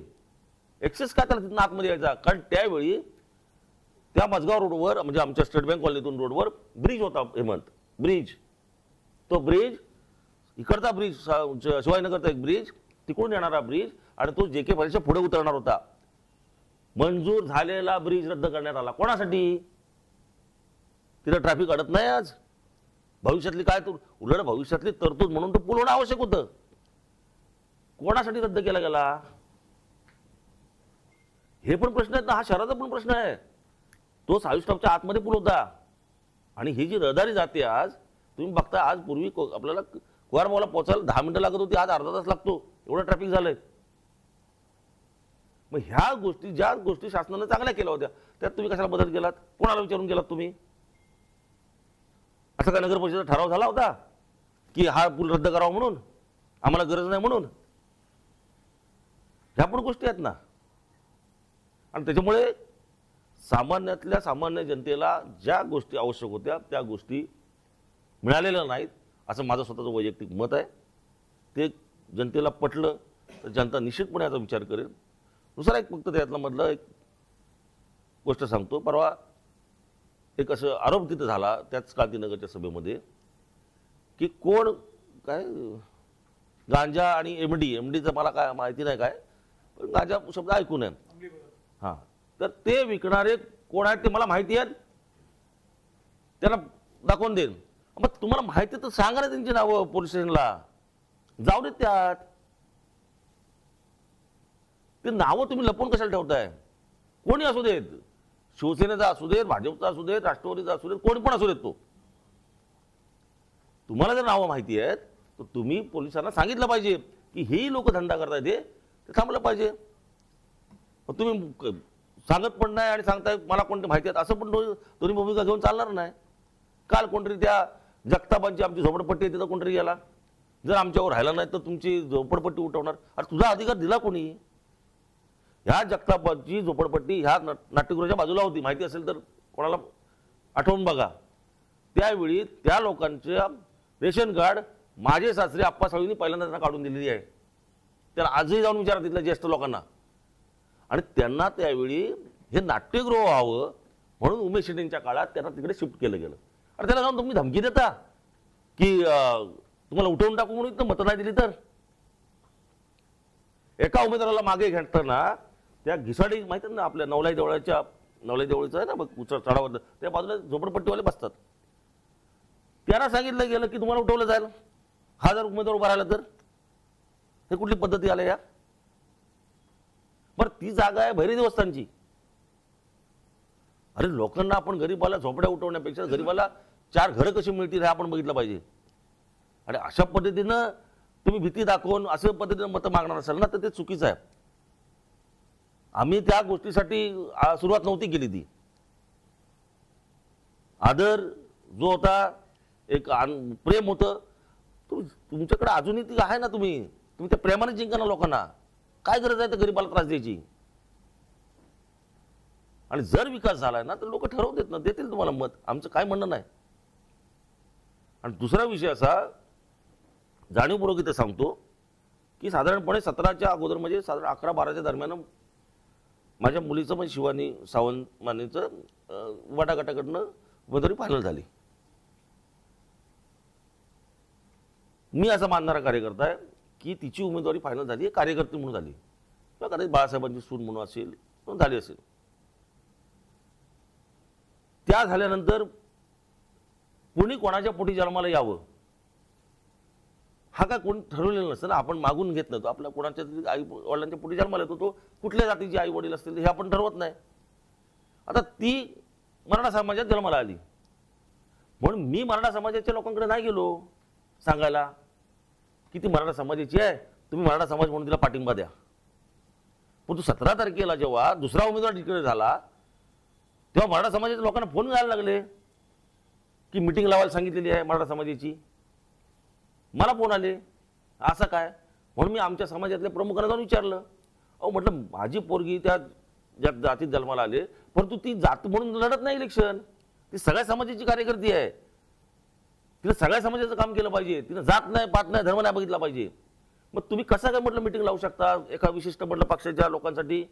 [SPEAKER 1] एक्सेस काय त्याला तिथून आतमध्ये यायचा? कारण त्यावेळी त्या मजगाव रोडवर म्हणजे आमच्या स्टेट बँक कॉलनीतून रोडवर ब्रिज होता, हेमंत ब्रिज. तो ब्रिज इकडचा ब्रिज शिवाजीनगरचा एक ब्रिज, तिकडून येणारा ब्रिज आणि तो JK पार्कच्या पुढे उतरणार होता. मंजूर झालेला ब्रिज रद्द करण्यात आला. कोणासाठी? तिथे ट्रॅफिक अडत नाही आज. भविष्यातली काय तर उलट भविष्यातली तरतूद म्हणून तो पूल होणं आवश्यक होतं. कोणासाठी रद्द केला गेला हे पण प्रश्न आहेत ना. हा शहराचा पण प्रश्न आहे. तो 26 स्टॉपच्या आतमध्ये पूल होता. आणि ही जी रहदारी जाते आज तुम्ही बघता, आज पूर्वी आपल्याला कुवारबावला पोहोचायला 10 मिनिटं लागत होती, आज अर्धा तास लागतो, एवढं ट्रॅफिक झालंय. मग ह्या गोष्टी ज्या गोष्टी शासनाने चांगल्या केल्या होत्या त्यात तुम्ही कशाला बदल केलात? कोणाला विचारून केलात तुम्ही? असं काय नगर परिषदेचा ठराव झाला होता की हा पूल रद्द करावा म्हणून, आम्हाला गरज नाही म्हणून? ह्या पण गोष्टी आहेत ना. आणि त्याच्यामुळे सामान्यातल्या सामान्य जनतेला ज्या गोष्टी आवश्यक होत्या त्या गोष्टी मिळालेल्या नाहीत असं माझं स्वतःचं वैयक्तिक मत आहे. ते जनतेला पटलं तर जनता निश्चितपणे याचा विचार करेल. दुसरा एक फक्त त्यातला मधलं एक गोष्ट सांगतो. परवा एक असं आरोप तिथं झाला त्याच क्रांतीनगरच्या सभेमध्ये की कोण काय गांजा आणि एमडीचं मला काय माहिती नाही काय, पण गांजा शब्द ऐकून आहे. हां, तर ते विकणारे कोण आहेत ते मला माहिती आहे, त्यांना दाखवून देईन. मग तुम्हाला माहिती तर सांगा ना त्यांची नावं पोलीस स्टेशनला, जाऊ देत त्यात. ते नावं तुम्ही लपवून कशाला ठेवताय? कोणी असू देत, शिवसेनेचा असू देत, भाजपचा असू देत, राष्ट्रवादीचा असू देत, कोणी पण असू देत. तो तुम्हाला जर नावं माहिती आहेत तर तुम्ही पोलिसांना सांगितलं पाहिजे की ही लोक धंदा करतायत ते थांबलं पाहिजे. तुम्ही सांगत पण नाही आणि सांगताय मला कोणते माहिती आहेत, असं पण दोन्ही भूमिका घेऊन चालणार नाही. काल कोणतरी त्या जगतापांची आमची झोपडपट्टी आहे तिथं कोणतरी गेला, जर आमच्यावर राहिला नाही तर तुमची झोपडपट्टी उठवणार. अरे तुझा अधिकार दिला कोणी? ह्या जगतापांची झोपडपट्टी ह्या नाट्यगृहाच्या बाजूला होती, माहिती असेल तर कोणाला आठवून बघा. त्यावेळी त्या लोकांच्या रेशन कार्ड माझे सासरे आप्पा साळवींनी पहिल्यांदा त्यांना काढून दिलेली आहे. त्याला आजही जाऊन विचारा तिथल्या ज्येष्ठ लोकांना. आणि त्यांना त्यावेळी हे नाट्यगृह व्हावं म्हणून उमेश शेट्टींच्या काळात त्यांना तिकडे शिफ्ट केलं गेलं. आणि त्याला जाऊन तुम्ही धमकी देता की तुम्हाला उठवून टाकू म्हणून मतं नाही दिली तर? एका उमेदवाराला मागे घेताना त्या घिसाडी माहिती ना आपल्या नवलाई देवळीचं आहे ना बघ चढावर, त्या बाजूला झोपडपट्टीवाले बसतात. त्यांना सांगितलं गेलं की तुम्हाला उठवलं जाईल, हा जर उमेदवार उभा राहिला तर. हे कुठली पद्धती आल्या या? बरं ती जागा आहे भैरी देवस्थानची. अरे लोकांना आपण गरीबाला झोपड्या उठवण्यापेक्षा गरीबाला 4 घरं कशी मिळतील हे आपण बघितलं पाहिजे. आणि अशा पद्धतीनं तुम्ही भीती दाखवून असं पद्धतीनं मतं मागणार असाल ना तर ते चुकीचं आहे. आम्ही त्या गोष्टीसाठी सुरुवात नव्हती केली. ती आदर जो होता, एक प्रेम होतं, तुमच्याकडे अजूनही ती आहे ना. तुम्ही त्या प्रेमाने जिंका ना लोकांना. काय गरज आहे तर गरीबाला त्रास द्यायची? आणि जर विकास झालाय ना तर लोक ठरवू देत ना, देतील तुम्हाला मत, आमचं काय म्हणणं नाही. आणि दुसरा विषय असा जाणीवपूर्वक इथे सांगतो की साधारणपणे 17च्या अगोदर म्हणजे साधारण 11-12च्या दरम्यान माझ्या मुलीचं म्हणजे शिवानी सावंत मानेचं वाटा गटाकडनं उमेदवारी फायनल झाली. मी असं मानणारा कार्यकर्ता आहे की तिची उमेदवारी फायनल झाली कार्यकर्ती म्हणून झाली. किंवा कदाचित बाळासाहेबांची सून म्हणून असेल म्हणून झाली असेल. त्या झाल्यानंतर कोणी कोणाच्या पोटी जन्माला यावं हा काय कोणी ठरवलेलं नसतं ना. आपण मागून घेत नव्हतो. आपल्या कोणाच्या तरी आई वडिलांच्या पोटी जन्माला येतो, तो कुठल्या जातीचे आई वडील असतील हे आपण ठरवत नाही. आता ती मराठा समाजात जन्माला आली म्हणून मी मराठा समाजाच्या लोकांकडे नाही गेलो सांगायला की ती मराठा समाजाची आहे, तुम्ही मराठा समाज म्हणून तिला पाठिंबा द्या. पण 17 तारखेला जेव्हा दुसरा उमेदवार डिक्लेअर झाला तेव्हा मराठा समाजाच्या लोकांना फोन करायला लागले की मीटिंग लावायला सांगितलेली आहे मराठा समाजाची. मला फोन आले असं काय, म्हणून मी आमच्या समाजातल्या प्रमुखांना जाऊन विचारलं. अहो म्हटलं माझी पोरगी त्या ज्या जातीत जन्माला आले, परंतु ती जात म्हणून लढत नाही इलेक्शन, ती सगळ्या समाजाची कार्यकर्ती आहे, तिने सगळ्या समाजाचं काम केलं पाहिजे, तिने जात नाही पात नाही धर्म नाही बघितला पाहिजे. मग तुम्ही कसं काय म्हटलं मीटिंग लावू शकता एका विशिष्ट म्हटलं पक्षाच्या लोकांसाठी.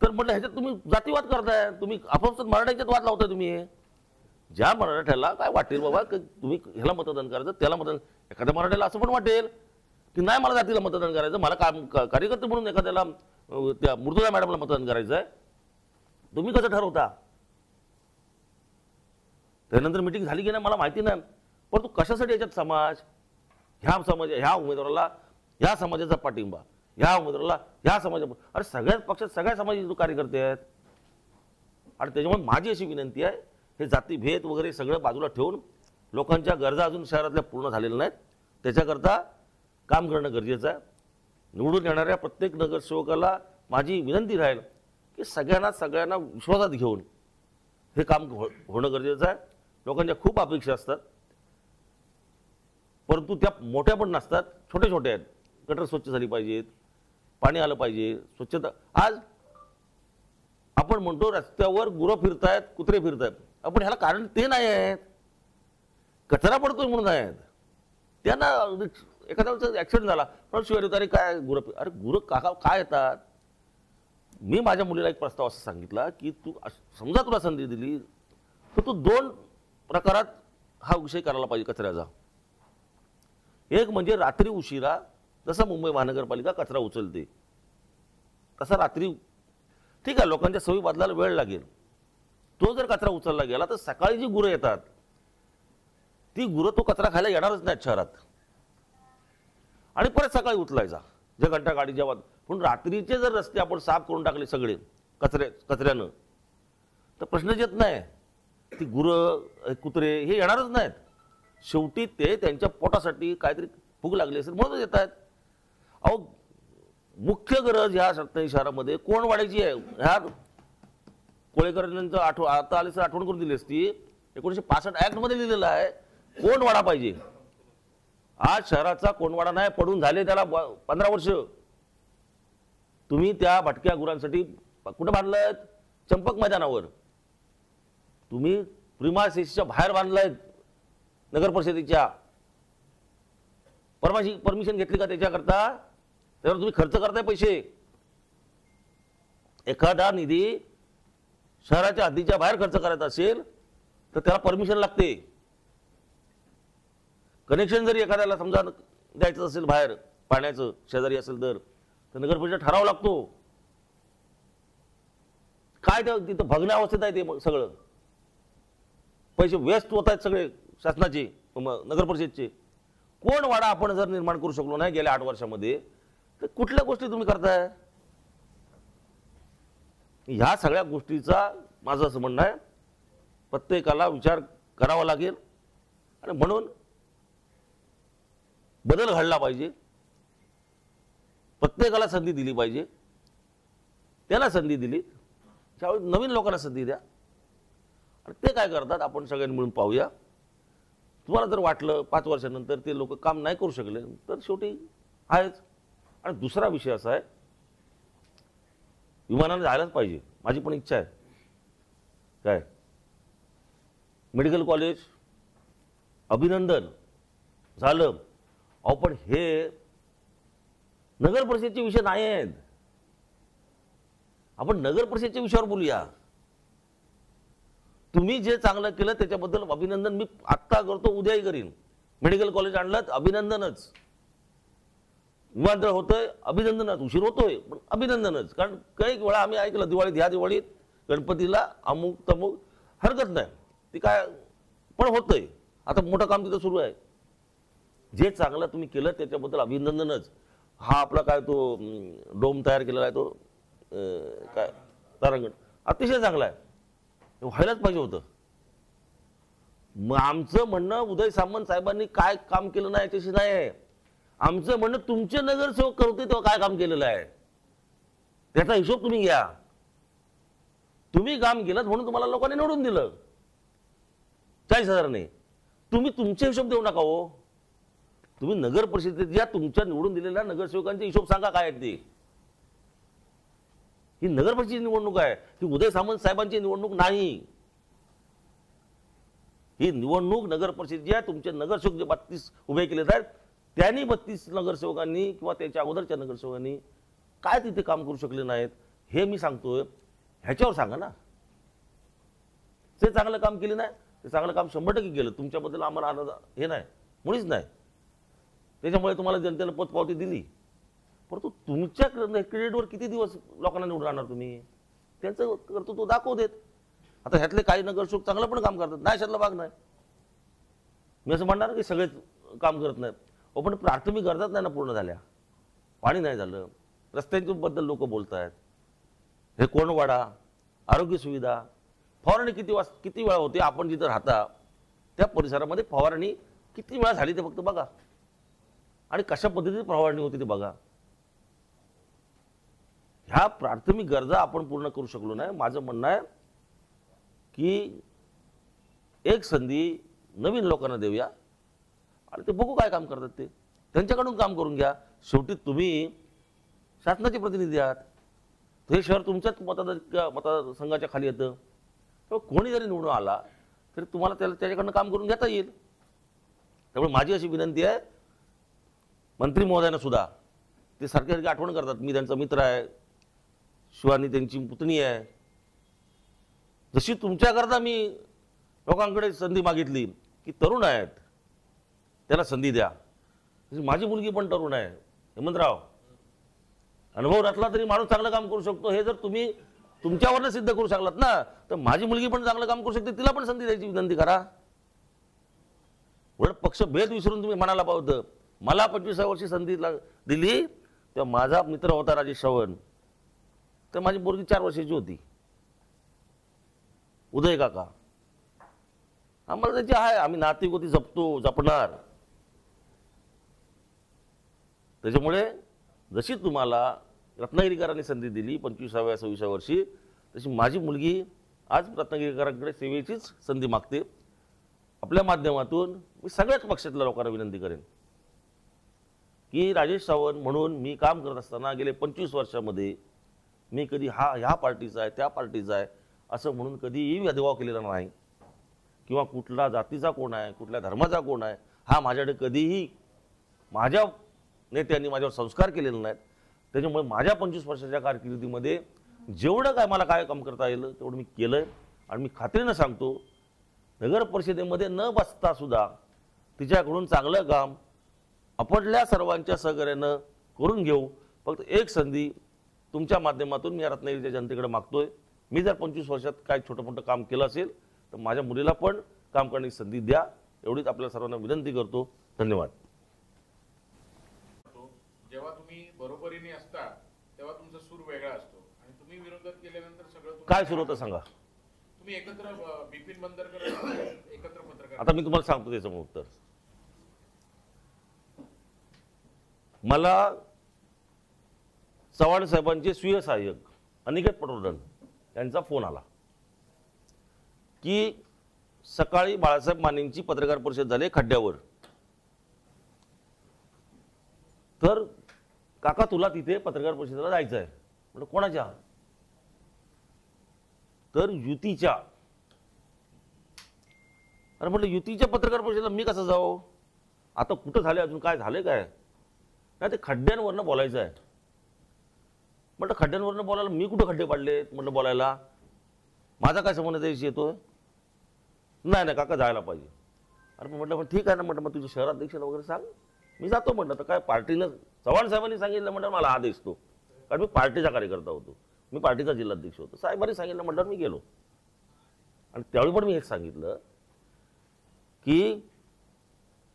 [SPEAKER 1] तर म्हटलं ह्याच्यात तुम्ही जातीवाद करताय, तुम्ही आपापसात मराठ्याच्यात वाद लावताय. तुम्ही ज्या मराठ्याला काय वाटेल बाबा तुम्ही ह्याला मतदान करायचं त्याला मतदान, एखाद्या मराठ्याला असं पण वाटेल की नाही मला जातीला मतदान करायचं, मला कार्यकर्ते म्हणून एखाद्याला त्या मृदुला मॅडमला मतदान करायचं आहे. तुम्ही कसं ठरवता. त्यानंतर मीटिंग झाली की नाही मला माहिती नाही, परंतु कशासाठी याच्यात समाज, ह्या उमेदवाराला ह्या समाजाचा पाठिंबा, ह्या उमेदवाराला ह्या समाजा, अरे सगळ्याच पक्षात सगळ्या समाजाचे कार्यकर्ते आहेत. आणि त्याच्यामुळे माझी अशी विनंती आहे हे जातीभेद वगैरे सगळं बाजूला ठेवून लोकांच्या गरजा अजून शहरातल्या पूर्ण झालेल्या नाहीत, त्याच्याकरता काम करणं गरजेचं आहे. निवडून येणाऱ्या प्रत्येक नगरसेवकाला माझी विनंती राहील की सगळ्यांना विश्वासात घेऊन हे काम होणं गरजेचं आहे. लोकांच्या खूप अपेक्षा असतात, परंतु त्या मोठ्या पण नसतात, छोटे छोटे आहेत. गटर स्वच्छ झाली पाहिजेत, पाणी आलं पाहिजे, स्वच्छता. आज आपण म्हणतो रस्त्यावर गुरं फिरतायत, कुत्रे फिरतायत, आपण ह्याला कारण ते नाही आहेत, कचरा पडतोय म्हणून आहेत. त्यांना एखाद्या वेळेस ऍक्सिडेंट झाला पण शिवाय अरे काय गुरं, अरे गुरं काय येतात. मी माझ्या मुलीला एक प्रस्ताव असं सांगितला की तू समजा तुला संधी दिली तर तू 2 प्रकारात हा विषय करायला पाहिजे कचऱ्याचा. एक म्हणजे रात्री उशिरा, जसं मुंबई महानगरपालिका कचरा उचलते तसा रात्री ठीक आहे, लोकांच्या सवयी बदलायला वेळ लागेल. तो जर कचरा उचलला गेला तर सकाळी जी गुरं येतात ती गुरं तो कचरा खायला येणारच नाहीत शहरात, आणि परत सकाळी उचलायचा जे घंटा गाडी जेव्हा. पण रात्रीचे जर रस्ते आपण साफ करून टाकले सगळे कचऱ्यानं तर प्रश्नच येत नाही. ती गुरं कुत्रे हे येणारच नाहीत. शेवटी ते त्यांच्या पोटासाठी काहीतरी भूक लागली असेल म्हणून येत आहेत. अहो मुख्य गरज ह्या रत्नागिरी शहरामध्ये कोंडवाड्याची आहे. ह्या कोळेकरांचं आता आले सर आठवण करून दिली असती. 1965 ऍक्ट मध्ये लिहिलेलं आहे कोंडवाडा पाहिजे. आज शहराचा कोंडवाडा नाही, पडून झाले त्याला 15 वर्ष. तुम्ही त्या भटक्या गुरांसाठी कुठं बांधलाय? चंपक मैदानावर. तुम्ही प्रिमासेसच्या बाहेर बांधलाय नगर परिषदेच्या. परमिशन घेतली का त्याच्याकरता? त्यावर तुम्ही खर्च करताय पैसे. एखादा निधी शहराच्या हद्दीच्या बाहेर खर्च करायचा असेल तर त्याला परमिशन लागते. कनेक्शन जरी एखाद्याला समजा द्यायचं असेल बाहेर पाण्याचं शेजारी असेल तर नगर परिषद ठराव लागतो. काय तिथं भग्न अवस्थेत आहे ते सगळं. पैसे वेस्ट होत आहेत सगळे शासनाचे नगर परिषदचे. कोंडवाडा आपण जर निर्माण करू शकलो नाही गेल्या 8 वर्षामध्ये तर कुठल्या गोष्टी तुम्ही करताय? ह्या सगळ्या गोष्टीचा माझं असं म्हणणं आहे प्रत्येकाला विचार करावा लागेल आणि म्हणून बदल घडला पाहिजे. प्रत्येकाला संधी दिली पाहिजे. त्याला संधी दिली त्यावेळी नवीन लोकांना संधी द्या आणि ते काय करतात आपण सगळ्यांनी मिळून पाहूया. तुम्हाला जर वाटलं 5 वर्षानंतर ते लोक काम नाही करू शकले तर शेवटी आहेच. आणि दुसरा विषय असा आहे विमानाने जायलाच पाहिजे. माझी पण इच्छा आहे. काय मेडिकल कॉलेज अभिनंदन झालं. अहो पण हे नगर परिषदेचे विषय नाही आहेत. आपण नगर परिषदेच्या विषयावर बोलूया. तुम्ही जे चांगलं केलं त्याच्याबद्दल अभिनंदन मी आत्ता करतो, उद्याही करीन. मेडिकल कॉलेज आणलं अभिनंदनच. विमानतळ होतंय, अभिनंदनच. उशीर होतोय पण अभिनंदनच. कारण काही वेळा आम्ही ऐकलं दिवाळीत, ह्या दिवाळीत गणपतीला अमुक तमुक, हरकत नाही, ती काय पण होतंय. आता मोठं काम तिथं सुरू आहे. जे चांगलं तुम्ही केलं त्याच्याबद्दल अभिनंदनच. हा आपला काय तो डोम तयार केलेला आहे तो काय तारांगण अतिशय चांगला आहे, व्हायलाच पाहिजे होतं. मग आमचं म्हणणं उदय सामंत साहेबांनी काय काम केलं नाही याच्याशी नाही आहे. आमचं म्हणणं तुमचे नगरसेवक करते तेव्हा काय काम केलेलं आहे त्याचा हिशोब तुम्ही घ्या. तुम्ही काम केलं म्हणून तुम्हाला लोकांनी निवडून दिलं 40,000ने. तुम्ही तुमचे हिशोब देऊ नका हो. तुम्ही नगर परिषदेत या, तुमच्या निवडून दिलेल्या नगरसेवकांचे हिशोब सांगा काय आहेत ते. ही नगर परिषदेची निवडणूक आहे, ही उदय सामंत साहेबांची निवडणूक नाही. ही निवडणूक नगर परिषदेची आहे. तुमचे नगरसेवक जे 32 उभे केले आहेत त्यांनी 32 नगरसेवकांनी किंवा त्याच्या अगोदरच्या नगरसेवकांनी काय तिथे काम करू शकले नाहीत हे मी सांगतोय. ह्याच्यावर सांगा ना. ते चांगलं काम केले नाही, ते चांगलं काम 100% केलं. तुमच्याबद्दल आम्हाला आनंद हे नाही, मुळीच नाही. त्याच्यामुळे तुम्हाला जनतेनं पतपावती दिली. परंतु तुमच्या क्रेडिटवर किती दिवस लोकांना निवडून आणणार तुम्ही? त्यांचं कर्तृत्व दाखवू देत. आता ह्यातले काही नगरसेवक चांगलं पण काम करतात, नाही अशातला भाग नाही. मी असं म्हणणार की सगळेच काम करत नाहीत. पण प्राथमिक गरजाच नाही ना पूर्ण झाल्या. पाणी नाही झालं, रस्त्यांबद्दल लोक बोलत आहेत, हे कोणवाडा, आरोग्य सुविधा, फवारणी किती वेळा होते. आपण जिथं राहता त्या परिसरामध्ये फवारणी किती वेळा झाली ते फक्त बघा, आणि कशा पद्धतीने फवारणी होती ते बघा. ह्या प्राथमिक गरजा आपण पूर्ण करू शकलो नाही. माझं म्हणणं आहे की एक संधी नवीन लोकांना देऊया आणि ते बघू काय काम करतात ते, त्यांच्याकडून काम करून घ्या. शेवटी तुम्ही शासनाचे प्रतिनिधी आहात. हे शहर तुमच्याच मतदारसंघाच्या खाली येतं. तेव्हा कोणी जरी निवडून आला तरी तुम्हाला त्याच्याकडनं काम करून घेता येईल. त्यामुळे माझी अशी विनंती आहे मंत्री महोदयांना सुद्धा, ते सारखी आठवण करतात, मी त्यांचा मित्र आहे, शिवानी त्यांची पुतणी आहे. जशी तुमच्याकरता मी लोकांकडे संधी मागितली की तरुण आहेत त्याला संधी द्या, माझी मुलगी पण तरुण आहे. हेमंतराव, अनुभव नसला तरी माणूस चांगलं काम करू शकतो हे जर तुम्ही तुमच्यावरनं सिद्ध करू शकलात ना, तर माझी मुलगी पण चांगलं काम करू शकते, तिला पण संधी द्यायची विनंती करा. उलट पक्ष भेद विसरून तुम्ही म्हणायला पाहिजे मला 25व्या वर्षी संधी दिली तेव्हा माझा मित्र होता राजेश चव्हाण, तर माझी मुलगी 4 वर्षाची होती. उदय काका, आम्हाला त्याची आहे, आम्ही नाती गोती जपतो, जपणार. त्याच्यामुळे जशी तुम्हाला रत्नागिरीकरांनी संधी दिली 25व्या 26व्या वर्षी, तशी माझी मुलगी आज रत्नागिरीकरांकडे सेवेचीच संधी मागते. आपल्या माध्यमातून मी सगळ्याच पक्षातल्या लोकांना विनंती करेन की राजेश चव्हाण म्हणून मी काम करत असताना गेले 25 वर्षामध्ये मी कधी ह्या पार्टीचा आहे त्या पार्टीचा आहे असं म्हणून कधीही भेदभाव केलेला नाही, किंवा कुठला जातीचा कोण आहे कुठल्या धर्माचा कोण आहे हा माझ्याकडे कधीही माझ्या नेत्यांनी माझ्यावर संस्कार केलेले नाहीत. त्याच्यामुळे माझ्या 25 वर्षाच्या कारकिर्दीमध्ये जेवढं काय मला काय काम करता येईल तेवढं मी केलंय. आणि मी खात्रीनं सांगतो नगर परिषदेमध्ये न बसता सुद्धा तिच्याकडून चांगलं काम आपल्या सर्वांच्या सहकार्यानं करून घेऊ. फक्त एक संधी तुमच्या माध्यमातून मी रत्नागिरीच्या जनतेकडे मागतोय. मी जर 25 वर्षात काय छोटं मोठं काम केलं असेल तर माझ्या मुलीला पण काम करण्याची संधी द्या, एवढीच आपल्या सर्वांना विनंती करतो. धन्यवाद.
[SPEAKER 2] जेव्हा तुम्ही बरोबरीने असता तेव्हा तुमचा सूर वेगळा असतो आणि तुम्ही विरोधात केल्यानंतर सगळं
[SPEAKER 1] काय सुरू होतं सांगा.
[SPEAKER 2] तुम्ही एकत्र बिपिन बंदरकर एकत्र पत्रकार.
[SPEAKER 1] आता मी तुम्हाला सांगतो त्याचं उत्तर. मला चव्हाण साहेबांचे स्वीय सहाय्यक अनिकेत पटवर्धन यांचा फोन आला की सकाळी बाळासाहेब मानेंची पत्रकार परिषद झाली खड्ड्यावर, तर काका तुला तिथे पत्रकार परिषदेला जायचं आहे. म्हटलं कोणाच्या? तर युतीच्या. अरे म्हटलं युतीच्या पत्रकार परिषदेला मी कसं जाऊ? आता कुठं झाले, अजून काय झाले काय? नाही ते खड्ड्यांवरनं बोलायचं आहे. म्हटलं खड्ड्यांवरनं बोलायला मी कुठं खड्डे पाडले म्हटलं बोलायला? माझा काय संबंध त्याशी येतोय? नाही नाही काका जायला पाहिजे. अरे म्हटलं पण ठीक आहे ना, म्हटलं मग तुझ्या शहराध्यक्षाला वगैरे सांग, मी जातो म्हटलं. तर काय पार्टीनं चव्हाण साहेबांनी सांगितलं म्हणलं मला आदेश तो, कारण मी पार्टीचा कार्यकर्ता होतो, मी पार्टीचा जिल्हाध्यक्ष होतो. साहेबांनी सांगितलं म्हटलं मी गेलो. आणि त्यावेळी पण मी हेच सांगितलं की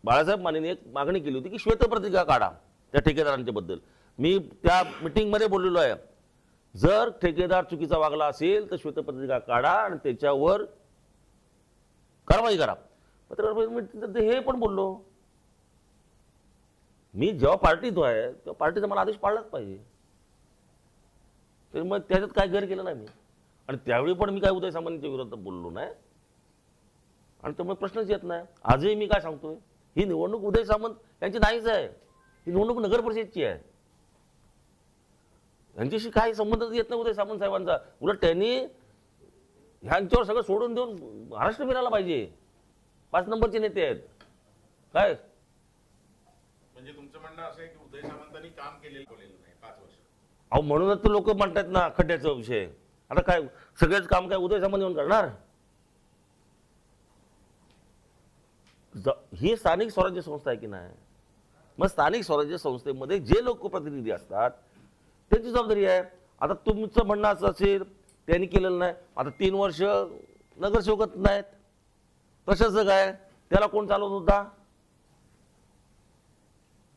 [SPEAKER 1] बाळासाहेब मानेने एक मागणी केली होती की श्वेतपत्रिका काढा त्या ठेकेदारांच्या बद्दल. मी त्या मिटिंगमध्ये बोललेलो आहे, जर ठेकेदार चुकीचा वागला असेल तर श्वेतपत्रिका काढा आणि त्याच्यावर कारवाई करा. पत्रकार परिषदेत हे पण बोललो. मी जेव्हा पार्टीत आहे तेव्हा पार्टीचा मला आदेश पाळलाच पाहिजे. तर मग त्याच्यात काय गैर केलं नाही मी. आणि त्यावेळी पण मी काय उदय सामंतांच्या विरोधात बोललो नाही आणि त्यामुळे प्रश्नच येत नाही. आजही मी काय सांगतोय, ही निवडणूक उदय सामंत यांची नाहीच आहे, ही निवडणूक नगर परिषदची आहे. यांच्याशी काही संबंधच येत नाही उदय सामंत साहेबांचा. उलट त्यांनी ह्यांच्यावर सगळं सोडून देऊन महाराष्ट्र फिरायला पाहिजे. 5 नंबरचे नेते आहेत काय.
[SPEAKER 2] म्हणजे तुमचं म्हणणं असं आहे की उदय सामंतांनी काम केलेलं नाही 5 वर्ष.
[SPEAKER 1] अहो म्हणूनच तर लोक म्हणतात ना खड्ड्याचा विषय. आता काय सगळेच काम काय उदय सामंत येऊन करणार. ही स्थानिक स्वराज्य संस्था आहे की नाही. मग स्थानिक स्वराज्य संस्थेमध्ये जे लोकप्रतिनिधी असतात त्यांची जबाबदारी आहे. आता तुमचं म्हणणं असं असेल त्यांनी केलेलं नाही, आता 3 वर्ष नगरसेवकच नाहीत, प्रशासक आहे, त्याला कोण चालवत होता,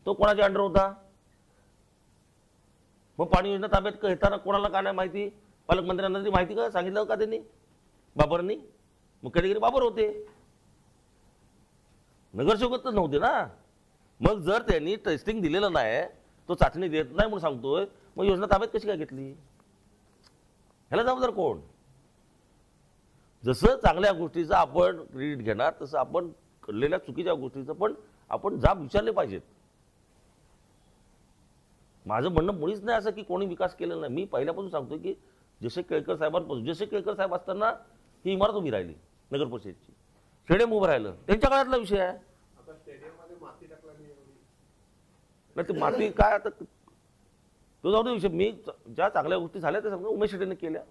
[SPEAKER 1] तो कोणाच्या अंडर होता. मग पाणी योजना ताब्यात घेताना कोणाला काय नाही माहिती, पालकमंत्र्यांना तरी माहिती का, सांगितलं का त्यांनी, बाबरांनी. मुख्याधिकारी बाबर होते, नगरसेवकच तर नव्हते ना. मग जर त्यांनी टेस्टिंग दिलेलं नाही, तो चाचणी देत नाही म्हणून सांगतोय, मग योजना ताब्यात कशी काय घेतली, ह्याला जबाबदार कोण. जसं चांगल्या गोष्टीचा आपण क्रेडिट घेणार तसं आपण घडलेल्या चुकीच्या गोष्टीचं पण आपण जाब विचारले पाहिजेत. माझं म्हणणं मुळीच नाही असं की कोणी विकास केलेला नाही. मी पहिल्यापासून सांगतो की जसे केळकर साहेबांपासून, जसे केळकर साहेब असताना ही इमारत उभी राहिली नगर परिषदेची, स्टेडियम उभं राहिलं, त्यांच्या काळातला विषय आहे. नाही ते माती काय आता तो जाऊ दे विषय. मी ज्या चांगल्या गोष्टी झाल्या त्या सांगतो उमेश शेट्टीने केल्या.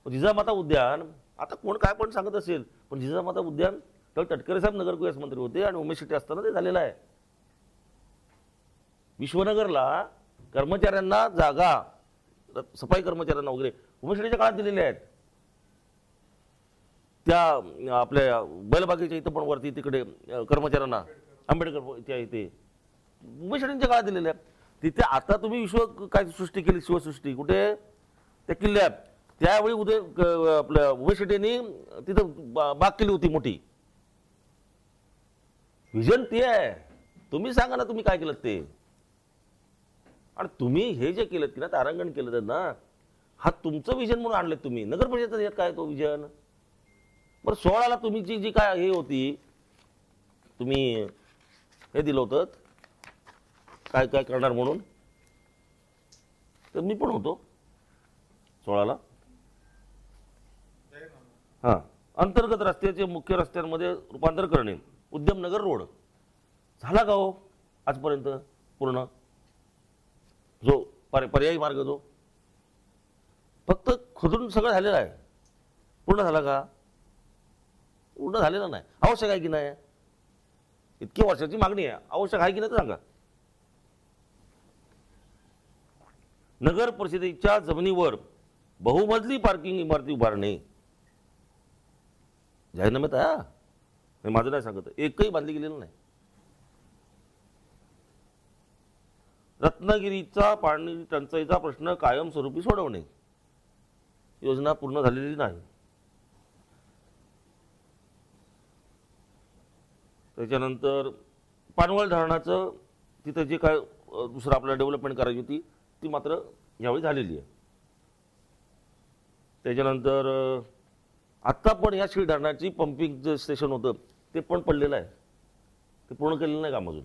[SPEAKER 1] जिजामाता उद्यान, आता कोण काय पण सांगत असेल पण जिजामाता उद्यान तर तटकरे साहेब नगरविकास मंत्री होते आणि उमेश शेट्टी असताना ते झालेलं आहे. विश्वनगरला कर्मचाऱ्यांना जागा, सफाई कर्मचाऱ्यांना वगैरे उमेश शेट्टीच्या काळात दिलेल्या आहेत. त्या आपल्या बैलबागेच्या इथं पण वरती तिकडे कर्मचाऱ्यांना आंबेडकर त्या इथे उमेश शेट्टींच्या काळात दिलेल्या आहेत. तिथे आता तुम्ही काय सृष्टी केली, शिवसृष्टी कुठे त्या किल्ल्यात, त्यावेळी आपल्या उमेश शेट्टींनी तिथं बाग केली होती मोठी. विजन ते आहे. तुम्ही सांगा ना तुम्ही काय केलं ते. आणि तुम्ही हे जे केलं की ना तारांगण केलं ना, हा तुमचं विजन म्हणून आणलं तुम्ही. नगर परिषदेचं काय तो विजन. बरं 16ला तुमची जी काय हे होती, तुम्ही हे दिलं होतं काय काय करणार म्हणून, तर मी पण होतो 16ला. हा, अंतर्गत रस्त्याचे मुख्य रस्त्यांमध्ये रूपांतर करणे, उद्यमनगर रोड झाला का हो आजपर्यंत पूर्ण. जो पर्यायी मार्ग जो फक्त खोदून सगळं झालेलं आहे, पूर्ण झाला का. पूर्ण झालेला नाही. आवश्यक आहे की नाही, इतकी वर्षाची मागणी आहे, आवश्यक आहे की नाही तर सांगा. नगर परिषदेच्या जमिनीवर बहुमजली पार्किंग इमारती उभारणे जाहीरनाम्यात आहे, माझं नाही सांगत, एकही बांधली गेलेलं नाही. रत्नागिरीचा पाणी टंचाईचा प्रश्न कायमस्वरूपी सोडवणे, योजना पूर्ण झालेली नाही. त्याच्यानंतर पानवळ धरणाचं तिथं जे काय दुसरं आपल्याला डेव्हलपमेंट करायची होती ती मात्र यावेळी झालेली आहे. त्याच्यानंतर आत्ता पण या श्री धरणाची पंपिंग जे स्टेशन होतं ते पण पडलेलं आहे, ते पूर्ण केलेलं नाही काम अजून.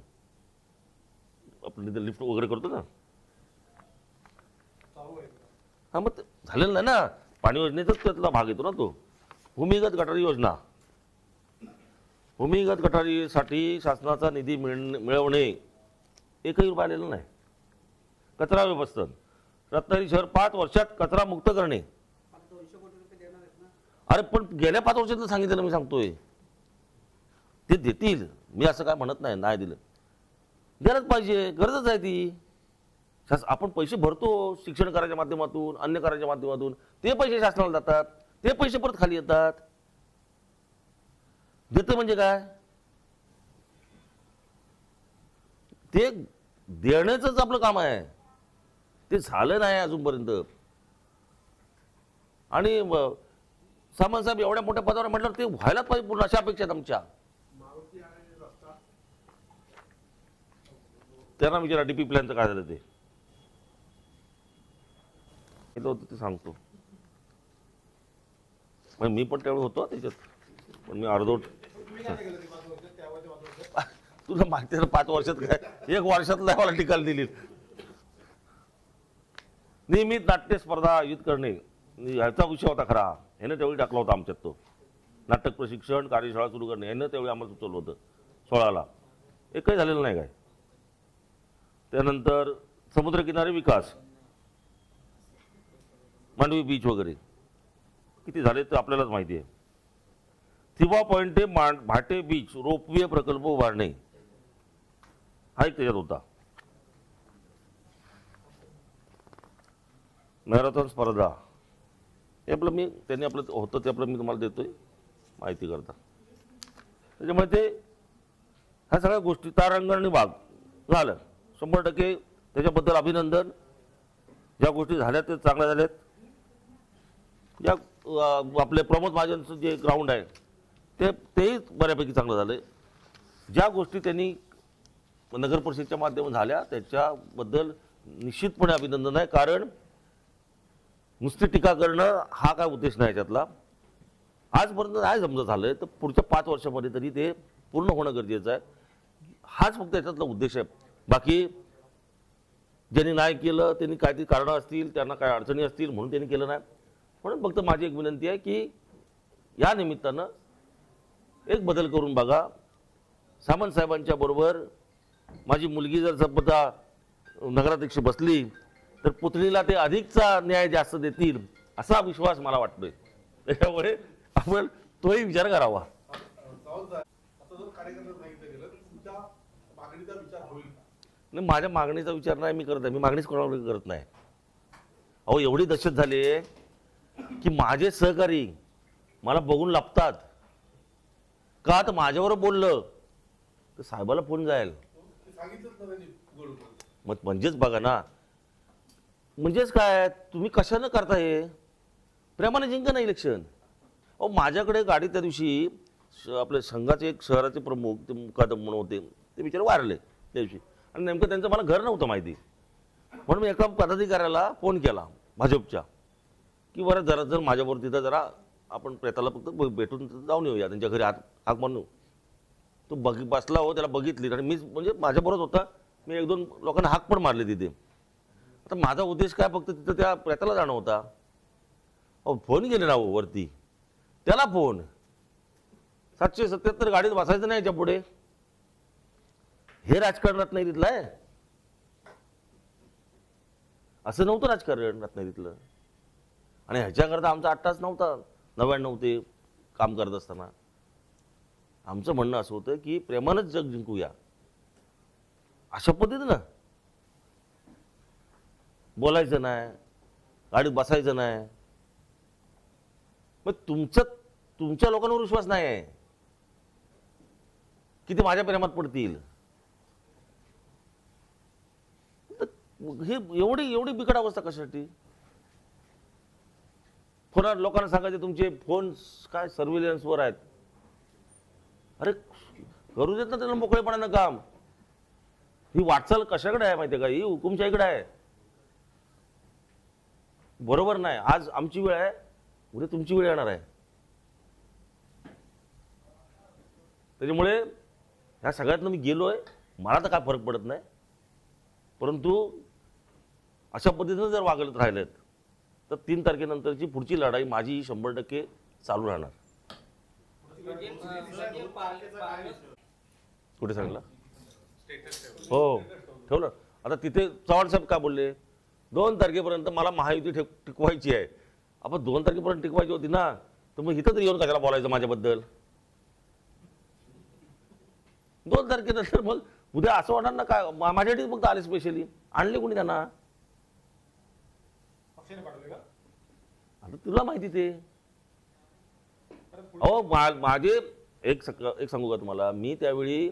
[SPEAKER 1] आपण तिथे लिफ्ट वगैरे करतो ना, हा मग झालेलं नाही ना. पाणी योजनेचाच त्यातला भाग येतो ना तो. भूमिगत गटारी योजना, भूमिगत गटारीसाठी शासनाचा निधी मिळवणे, एकही रुपया आलेला नाही. कचरा व्यवस्थापन, रत्नागिरी शहर 5 वर्षात कचरा मुक्त करणे. अरे पण गेल्या 5 वर्षात सांगितलं, मी सांगतोय ते देतील, मी असं काय म्हणत नाही, नाही दिलं द्यायलाच पाहिजे, गरजच आहे ती. आपण पैसे भरतो शिक्षण करायच्या माध्यमातून, अन्य करायच्या माध्यमातून, ते पैसे शासनाला जातात, ते पैसे परत खाली येतात. देतं म्हणजे काय? ते देण्याचंच आपलं काम आहे. ते झालं नाही अजूनपर्यंत. आणि सामंत साहेब एवढ्या मोठ्या पदावर म्हटल्यावर ते व्हायलाच पाहिजे पूर्ण, अशा अपेक्षा आहेत आमच्या. त्यांना विचारा डीपी प्लॅनचं काय झालं ते सांगतो. मी पण त्यावेळी होतो त्याच्यात, पण मी अर्धोट. तुला माहिती आहे 5 वर्षात काय 1 वर्षातला मला टिकाल दिली. नियमित नाट्य स्पर्धा आयोजित करणे ह्याचा विषय होता खरा. ह्यानं त्यावेळी टाकला होता आमच्यात तो. नाटक प्रशिक्षण कार्यशाळा सुरू करणे ह्यानं त्यावेळी आम्हाला सुचवलं होतं 16ला. एक काही झालेलं नाही काय. त्यानंतर समुद्रकिनारी विकास, मांडवी बीच वगैरे किती झाले तर आपल्यालाच माहिती आहे. थिबा पॉइंट ते भाटे बीच रोपवे प्रकल्प उभारणे हा एक त्याच्यात होता. मॅरेथॉन स्पर्धा हे आपलं त्यांनी आपलं होतं ते आपलं मी तुम्हाला देतोय माहिती करता. त्याच्यामुळे ते ह्या सगळ्या गोष्टी तारांगण भाग झालं 100%. त्याच्याबद्दल अभिनंदन. ज्या गोष्टी झाल्या ते चांगल्या झाल्यात. या आपले प्रमोद महाजनचं जे ग्राउंड आहे तेही बऱ्यापैकी चांगलं झालं. ज्या गोष्टी त्यांनी नगर परिषदेच्या माध्यमातून झाल्या त्याच्याबद्दल निश्चितपणे अभिनंदन आहे. कारण नुसती टीका करणं हा काय उद्देश नाही त्यातला. आजपर्यंत नाही समजा झालंय तर पुढच्या 5 वर्षामध्ये तरी ते पूर्ण होणं गरजेचं आहे. हाच फक्त याच्यातला उद्देश आहे. बाकी ज्यांनी नाही केलं त्यांनी काहीतरी कारणं असतील, त्यांना काय अडचणी असतील म्हणून त्यांनी केलं नाही. म्हणून फक्त माझी एक विनंती आहे की या निमित्तानं एक बदल करून बघा. सामंत साहेबांच्या बरोबर माझी मुलगी जर समजा नगराध्यक्ष बसली तर पुतळीला ते अधिकचा न्याय जास्त देतील असा विश्वास मला वाटतोय. त्याच्यामुळे आपण तोही विचार करावा. नाही, माझ्या मागणीचा विचार नाही मी करत आहे. मी मागणीच कोणाला करत नाही. अहो एवढी दहशत झाली की माझे सहकारी मला बघून लपतात का. तर माझ्यावर बोललं तर साहेबाला फोन जाईल. मग म्हणजेच बघा ना, म्हणजेच काय तुम्ही कशानं करता हे. प्रेमाने जिंका ना इलेक्शन. अहो माझ्याकडे गाडी त्या दिवशी आपल्या संघाचे एक शहराचे प्रमुख ते मुकादम म्हणून होते ते बिचारे वारले त्या दिवशी. आणि नेमकं त्यांचं मला घर नव्हतं माहिती. म्हणून मी एका पदाधिकाऱ्याला फोन केला भाजपच्या की बरं जरा जर माझ्याबरोबर तिथं जरा आपण प्रेताला फक्त भेटून जाऊन येऊया त्यांच्या घरी हाक म्हणून. तो बसला हो, त्याला बघितली आणि मी म्हणजे माझ्याबरोबर होता. मी 1-2 लोकांना हाक पण मारले तिथे. आता माझा उद्देश काय फक्त तिथं त्या प्रेताला जाणं होता. अहो फोन गेले ना वरती त्याला फोन 777 गाडीत बसायचं नाही याच्या पुढे. हे राजकारण रत्नागिरीतलं आहे. असं नव्हतं राजकारण रत्नागिरीतलं. आणि ह्याच्याकरता आमचा 8 तास नव्हता 99 ते काम करत असताना. आमचं म्हणणं असं होतं की प्रेमानंच जग जिंकूया अशा पद्धतीनं. बोलायचं नाही, गाडीत बसायचं नाही. मग तुमच्या लोकांवर विश्वास नाही आहे की ते माझ्या प्रेमात पडतील. हे एवढी बिकट अवस्था कशासाठी. फोन लोकांना सांगायचे तुमचे फोन काय सर्व्हिलन्सवर आहेत. अरे करू देत ना त्यांना मोकळेपणानं काम. ही वाटचाल कशाकडे आहे माहिती आहे का. ही हुकुमशाहीकडे आहे. बरोबर नाही. आज आमची वेळ आहे उद्या तुमची वेळ येणार आहे. त्याच्यामुळे ह्या सगळ्यातनं मी गेलोय. मला तर काय फरक पडत नाही. परंतु अशा पद्धतीनं जर वागत राहिलेत तर 3 तारखेनंतरची पुढची लढाई माझी 100% चालू राहणार. कुठे सांगितलं हो ठेवलं. आता तिथे चव्हाण साहेब काय बोलले 2 तारखेपर्यंत मला महायुती टिकवायची आहे. आपण 2 तारखेपर्यंत टिकवायची होती ना तर मग इथं तरी येऊन कशाला बोलायचं माझ्याबद्दल. 2 तारखेनंतर मग उद्या असं वाटणार ना काय माझ्यासाठी फक्त आले स्पेशली, आणले कोणी त्यांना?
[SPEAKER 3] पक्षाने पाठवले का?
[SPEAKER 1] आता तुला माहिती ते. अहो माझे एक सांगू का तुम्हाला, मी त्यावेळी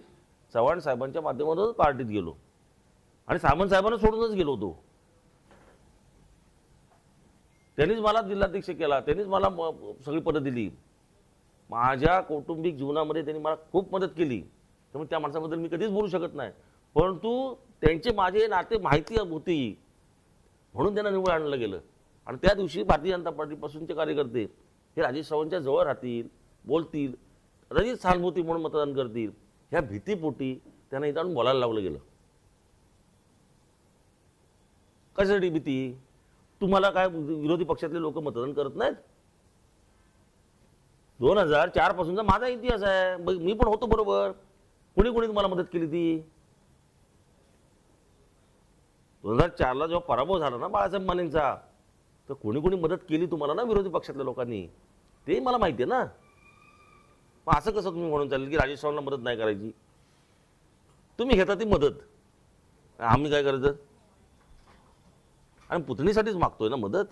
[SPEAKER 1] चव्हाण साहेबांच्या माध्यमातूनच पार्टीत गेलो आणि सामंत साहेबांना सोडूनच गेलो होतो. त्यांनीच मला जिल्हाध्यक्ष केला, त्यांनीच मला सगळी पदं दिली. माझ्या कौटुंबिक जीवनामध्ये त्यांनी मला खूप मदत केली, त्यामुळे त्या माणसाबद्दल मी कधीच बोलू शकत नाही. परंतु त्यांचे माझे नाते माहिती होती म्हणून त्यांना निवड आणलं गेलं. आणि त्या दिवशी भारतीय जनता पार्टीपासूनचे कार्यकर्ते हे राजेश चव्हाणच्या जवळ राहतील, बोलतील, कदाचित सहानुभूती म्हणून मतदान करतील, ह्या भीतीपोटी त्यांना इथं आणून बोलायला लावलं गेलं. कशासाठी भीती? तुम्हाला काय विरोधी पक्षातले लोक मतदान करत नाहीत? 2004 पासूनचा माझा इतिहास आहे, मी पण होतो बरोबर. कोणी कोणी तुम्हाला मदत केली ती? 2004ला जेव्हा पराभव झाला ना बाळासाहेब मानेंचा, तर कोणी कोणी मदत केली तुम्हाला ना विरोधी पक्षातल्या लोकांनी, ते मला माहिती आहे ना. मग असं कसं तुम्ही म्हणून चालेल की राजेश चव्हाणला मदत नाही करायची? तुम्ही घेता ती मदत, आम्ही काय करायचं? आणि पुतणीसाठीच मागतोय ना मदत,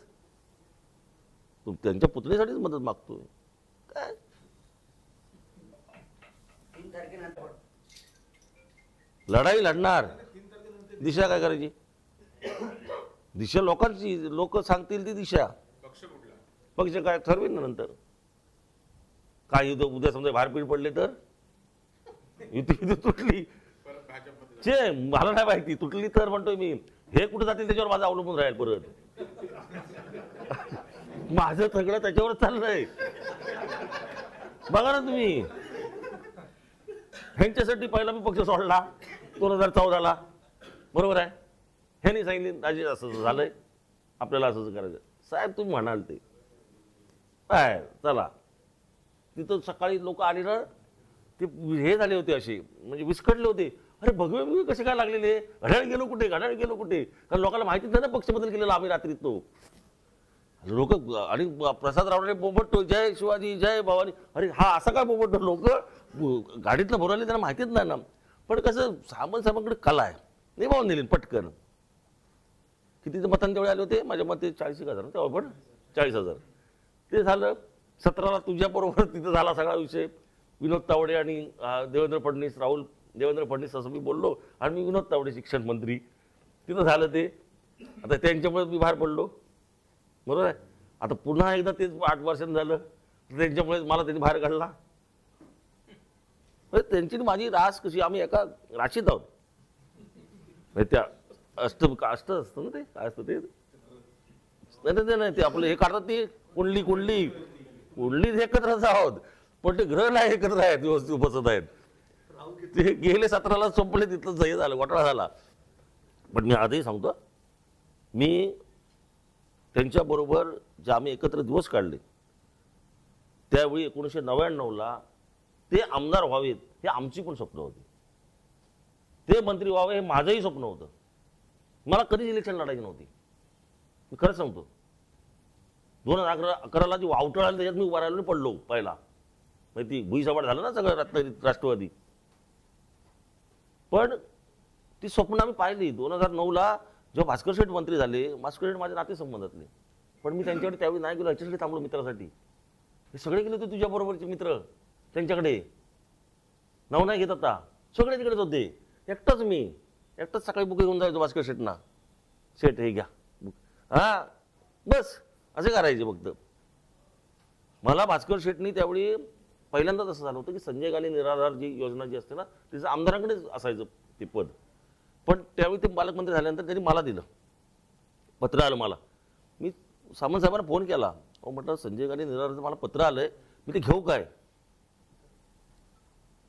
[SPEAKER 1] त्यांच्या पुतणीसाठीच मदत मागतोय. काय लढाई लढणार, दिशा काय करायची? दिशा लोकांची, लोक सांगतील ती दिशा.
[SPEAKER 2] पक्ष कुठला?
[SPEAKER 1] पक्ष काय ठरवेल ना नंतर. काय उद्या समजा बाहेर पडले तर युती तुटली,
[SPEAKER 2] परत भाजपमध्ये
[SPEAKER 1] चे मला नाही माहिती, तुटली तर म्हणतोय मी, हे कुठे जातील त्याच्यावर माझं अवलंबून राहील. परत माझं सगळं त्याच्यावर चाललंय. बघा ना तुम्ही, ह्यांच्यासाठी पहिला मी पक्ष सोडला 2014ला, बरोबर आहे. ह्यांनी सांगितले राजे असं झालंय, आपल्याला असंच करायचं. साहेब तुम्ही म्हणाल ते काय, चला. तिथं सकाळी लोक आले ना, ते हे झाले होते, असे म्हणजे विस्कटले होते. अरे भगवे कसे काय लागलेले, घड्याळ गेलो कुठे, घड्याळ गेलो कुठे? कारण लोकांना माहितीच नाही ना पक्ष बदल केलेला आम्ही रात्रीत. तो लोक आणि प्रसाद रावणे बोबटतो, जय शिवाजी जय भवानी. अरे हा असा काय बोबटतो? लोक गाडीतलं भरवले, त्यांना माहितीच नाही ना. पण कसं सामंत साहेबांकडे कला आहे, निभावून दिली पटकन. किती मतांनी तेवढे आले होते? माझ्या मते 40,000 तेव्हा, पण 40,000 ते झालं. 17ला तुझ्याबरोबर तिथं झाला सगळा विषय. विनोद तावडे आणि देवेंद्र फडणवीस, देवेंद्र फडणवीस असं मी बोललो, आणि मी विनोद तावडे शिक्षण मंत्री, तिथं झालं ते. आता त्यांच्यामुळे मी बाहेर पडलो, बरोबर आहे. आता पुन्हा एकदा तेच 8 वर्षांनी झालं, त्यांच्यामुळे मला त्यांनी बाहेर काढला. त्यांची माझी रास कशी, आम्ही एका राशीत आहोत. त्या अष्ट असतं ना, ते काय असतं ते, नाही ते आपलं हे काढतात ते कुंडली एकत्रच आहोत, पण ते ग्रह नाही एकत्र आहेत, व्यवस्थित बसत आहेत. ते गेले 17ला संपले, तिथलं हे झालं, घोटाळा झाला. पण मी आजही सांगतो, मी त्यांच्याबरोबर जे आम्ही एकत्र दिवस काढले, त्यावेळी 1999ला ते आमदार व्हावेत हे आमची पण स्वप्न होती, ते मंत्री व्हावे हे माझंही स्वप्न होतं. मला कधीच इलेक्शन लढायची नव्हती, मी खरंच सांगतो. 2011ला जी वावटळ आली त्याच्यात मी उभा राहिलो, पडलो पहिला. ती भुईसवाड झालं ना सगळं राष्ट्रवादी. पण ती स्वप्न आम्ही पाहिली. 2009ला जेव्हा भास्कर शेठ मंत्री झाले, भास्कर शेठ माझ्या नातेसंबंधातले, पण मी त्यांच्याकडे त्यावेळी नाही गेलो, ह्याच्यासाठी थांबलो मित्रासाठी. हे सगळे गेले होते तुझ्याबरोबरचे मित्र, त्यांच्याकडे नाव नाही घेत आता, सगळे तिकडेच होते. एकटाच सकाळी बुक घेऊन जायचो भास्कर शेठना, शेठ हे घ्या बुक, हा बस असे करायचे फक्त. मला भास्कर शेठनी त्यावेळी पहिल्यांदाच असं झालं होतं की संजय गांधी निराधार जी योजना जी असते ना, तिचं आमदारांकडेच असायचं ते पद. पण त्यावेळी ते पालकमंत्री झाल्यानंतर त्यांनी मला दिलं, पत्र आलं मला. मी सामंत साहेबांना फोन केला, अहो म्हटलं संजय गांधी निराधारचं मला पत्र आलंय, मी ते घेऊ काय?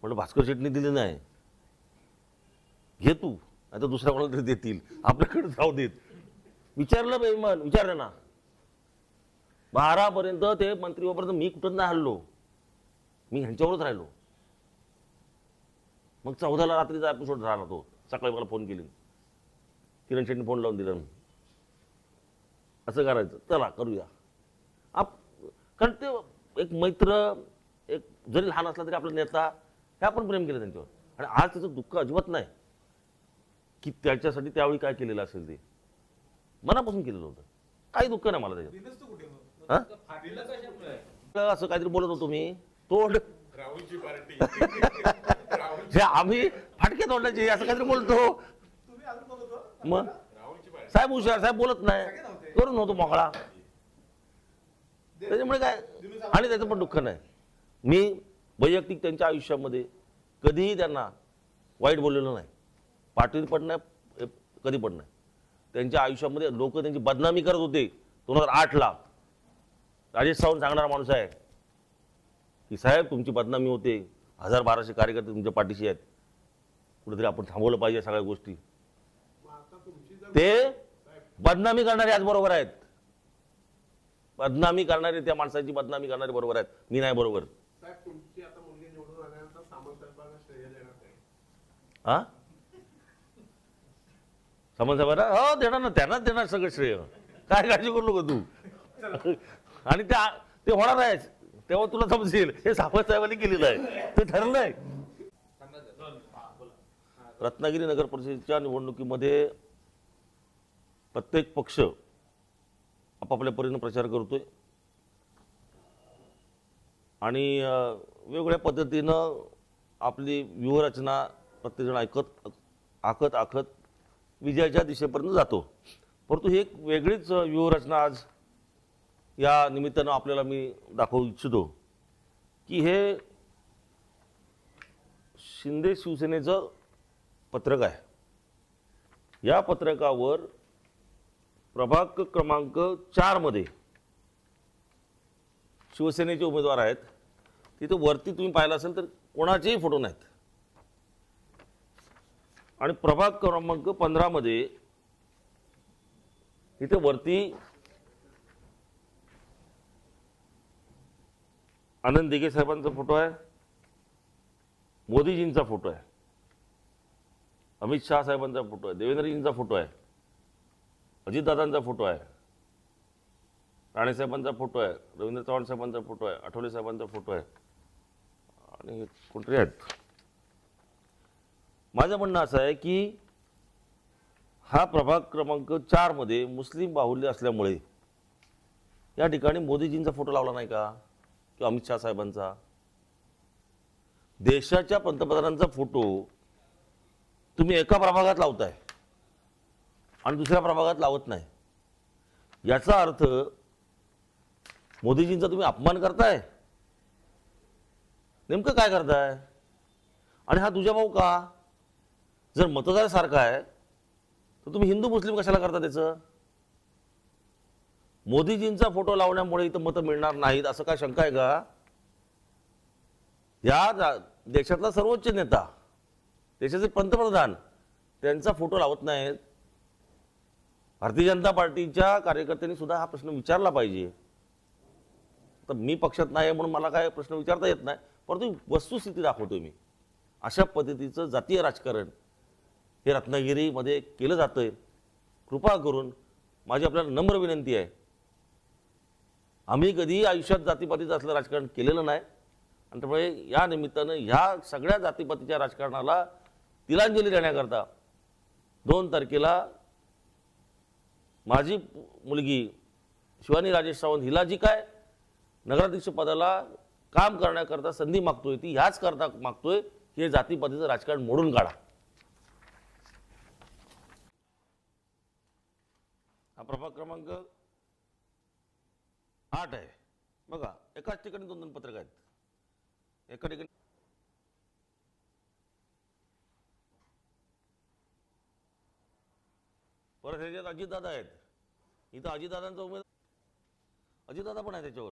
[SPEAKER 1] म्हटलं भास्कर शेठनी दिले नाही, घे तू, आता दुसऱ्या कोणाला तरी देतील, आपल्याकडे जाऊ देत. विचारलं बेईमान, विचारलं ना. 12 पर्यंत ते मंत्री होईपर्यंत मी कुठं नाही हल्लो, मी ह्यांच्यावरच राहिलो. मग 14ला रात्रीचा एपिसोड झाला तो. सकाळी मला फोन केली, किरण शेट्टी फोन लावून दिला, असं करायचं, चला करूया. कारण ते एक मैत्र, एक जरी लहान असला तरी आपला नेता, हे आपण प्रेम केलं त्यांच्यावर. आणि आज त्याचं दुःख अजिबात नाही. की त्याच्यासाठी त्यावेळी काय केलेलं असेल ते मनापासून केलेलं होतं. काही दुःख नाही मला त्याच्यात. हा? असं काहीतरी बोलत होतो मी तोंड
[SPEAKER 2] राहुलची पार्टी
[SPEAKER 1] हे आम्ही फाटके तोंडाचे असं काहीतरी बोलतो. मग
[SPEAKER 2] राहुलची पार्टी
[SPEAKER 1] साहेब हुशार, साहेब बोलत नाही, करून नव्हतो मोकळा. त्याच्यामुळे काय, आणि त्याचं पण दुःख नाही. मी वैयक्तिक त्यांच्या आयुष्यामध्ये कधीही त्यांना वाईट बोललेलो नाही, पाटील पण नाही, कधी पण नाही. त्यांच्या आयुष्यामध्ये लोक त्यांची बदनामी करत होते. 2008ला राजेश सावंत सांगणारा माणूस आहे की साहेब तुमची बदनामी होते, 1000-1200 कार्यकर्ते तुमच्या पाठीशी आहेत, कुठेतरी आपण थांबवलं पाहिजे सगळ्या गोष्टी. ते बदनामी करणारे आज बरोबर आहेत, बदनामी करणारे, त्या माणसाची बदनामी करणारे बरोबर आहेत, मी नाही बरोबर. हा सामंत साहेबांना हो देणार ना, त्यांनाच देणार सगळं श्रेय, काय काळजी करू नको तू. आणि ते होणार आहे तेव्हा तुला समजेल हे सामंत साहेबांनी केलेलं आहे, ते ठरलंय. रत्नागिरी नगर परिषदेच्या निवडणुकीमध्ये प्रत्येक पक्ष आपापल्या परीने प्रचार करतोय आणि वेगवेगळ्या पद्धतीनं आपली व्यूहरचना प्रत्येकजण आखत विजयाच्या दिशेपर्यंत जातो. परंतु ही एक वेगळीच व्यूहरचना आज या निमित्तानं आपल्याला मी दाखवू इच्छितो की हे शिंदे शिवसेनेचं पत्रक आहे. या पत्रकावर प्रभाग क्रमांक 4 मध्ये शिवसेनेचे उमेदवार आहेत. तिथे वरती तुम्ही पाहिलं असेल तर कोणाचेही फोटो नाहीत. आणि प्रभाग क्रमांक 15 मध्ये इथे वरती आनंद दिघे साहेबांचा फोटो आहे, मोदीजींचा फोटो आहे, अमित शहा साहेबांचा फोटो आहे, देवेंद्रजींचा फोटो आहे, अजितदादांचा फोटो आहे, राणे साहेबांचा फोटो आहे, रवींद्र चव्हाण साहेबांचा फोटो आहे, आठवले साहेबांचा फोटो आहे आणि कोणतरी आहेत. माझं म्हणणं असं आहे की हा प्रभाग क्रमांक 4 मध्ये मुस्लिम बाहुल्य असल्यामुळे या ठिकाणी मोदीजींचा फोटो लावला नाही का, किंवा अमित शहा साहेबांचा. देशाच्या पंतप्रधानांचा फोटो तुम्ही एका प्रभागात लावताय आणि दुसऱ्या प्रभागात लावत नाही, याचा अर्थ मोदीजींचा तुम्ही अपमान करताय. नेमकं काय करताय? आणि हा तुझा भाऊ का? जर मतदार सारखा आहे तर तुम्ही हिंदू मुस्लिम कशाला करता त्याचं? मोदीजींचा फोटो लावण्यामुळे इथं मतं मिळणार नाहीत असं काय शंका आहे का? या देशातला सर्वोच्च नेता, देशाचे पंतप्रधान त्यांचा फोटो लावत नाहीत. भारतीय जनता पार्टीच्या कार्यकर्त्यांनी सुद्धा हा प्रश्न विचारला पाहिजे. तर मी पक्षात नाही म्हणून मला काय प्रश्न विचारता येत नाही, परंतु वस्तुस्थिती दाखवतोय मी. अशा पद्धतीचं जातीय राजकारण हे रत्नागिरीमध्ये केलं जातंय. कृपा करून माझी आपल्याला नम्र विनंती आहे, आम्ही कधी आयुष्यात जातीपातीचं असलं राजकारण केलेलं नाही आणि त्यामुळे या निमित्तानं ह्या सगळ्या जातीपातीच्या राजकारणाला तिलांजली देण्याकरता 2 तारखेला माझी मुलगी शिवानी राजेश सावंत हिला जी काय नगराध्यक्ष पदाला काम करण्याकरता संधी मागतोय ती ह्याच करता मागतोय की हे जातीपातीचं राजकारण मोडून काढा. हा प्रभाग क्रमांक 8 आहे बघा. एकाच ठिकाणी 2 पत्रक आहेत. एका ठिकाणी परत ह्याच्यात अजितदादा आहेत. इथं अजितदादांचा उमेदवार अजितदादा पण आहे त्याच्यावर.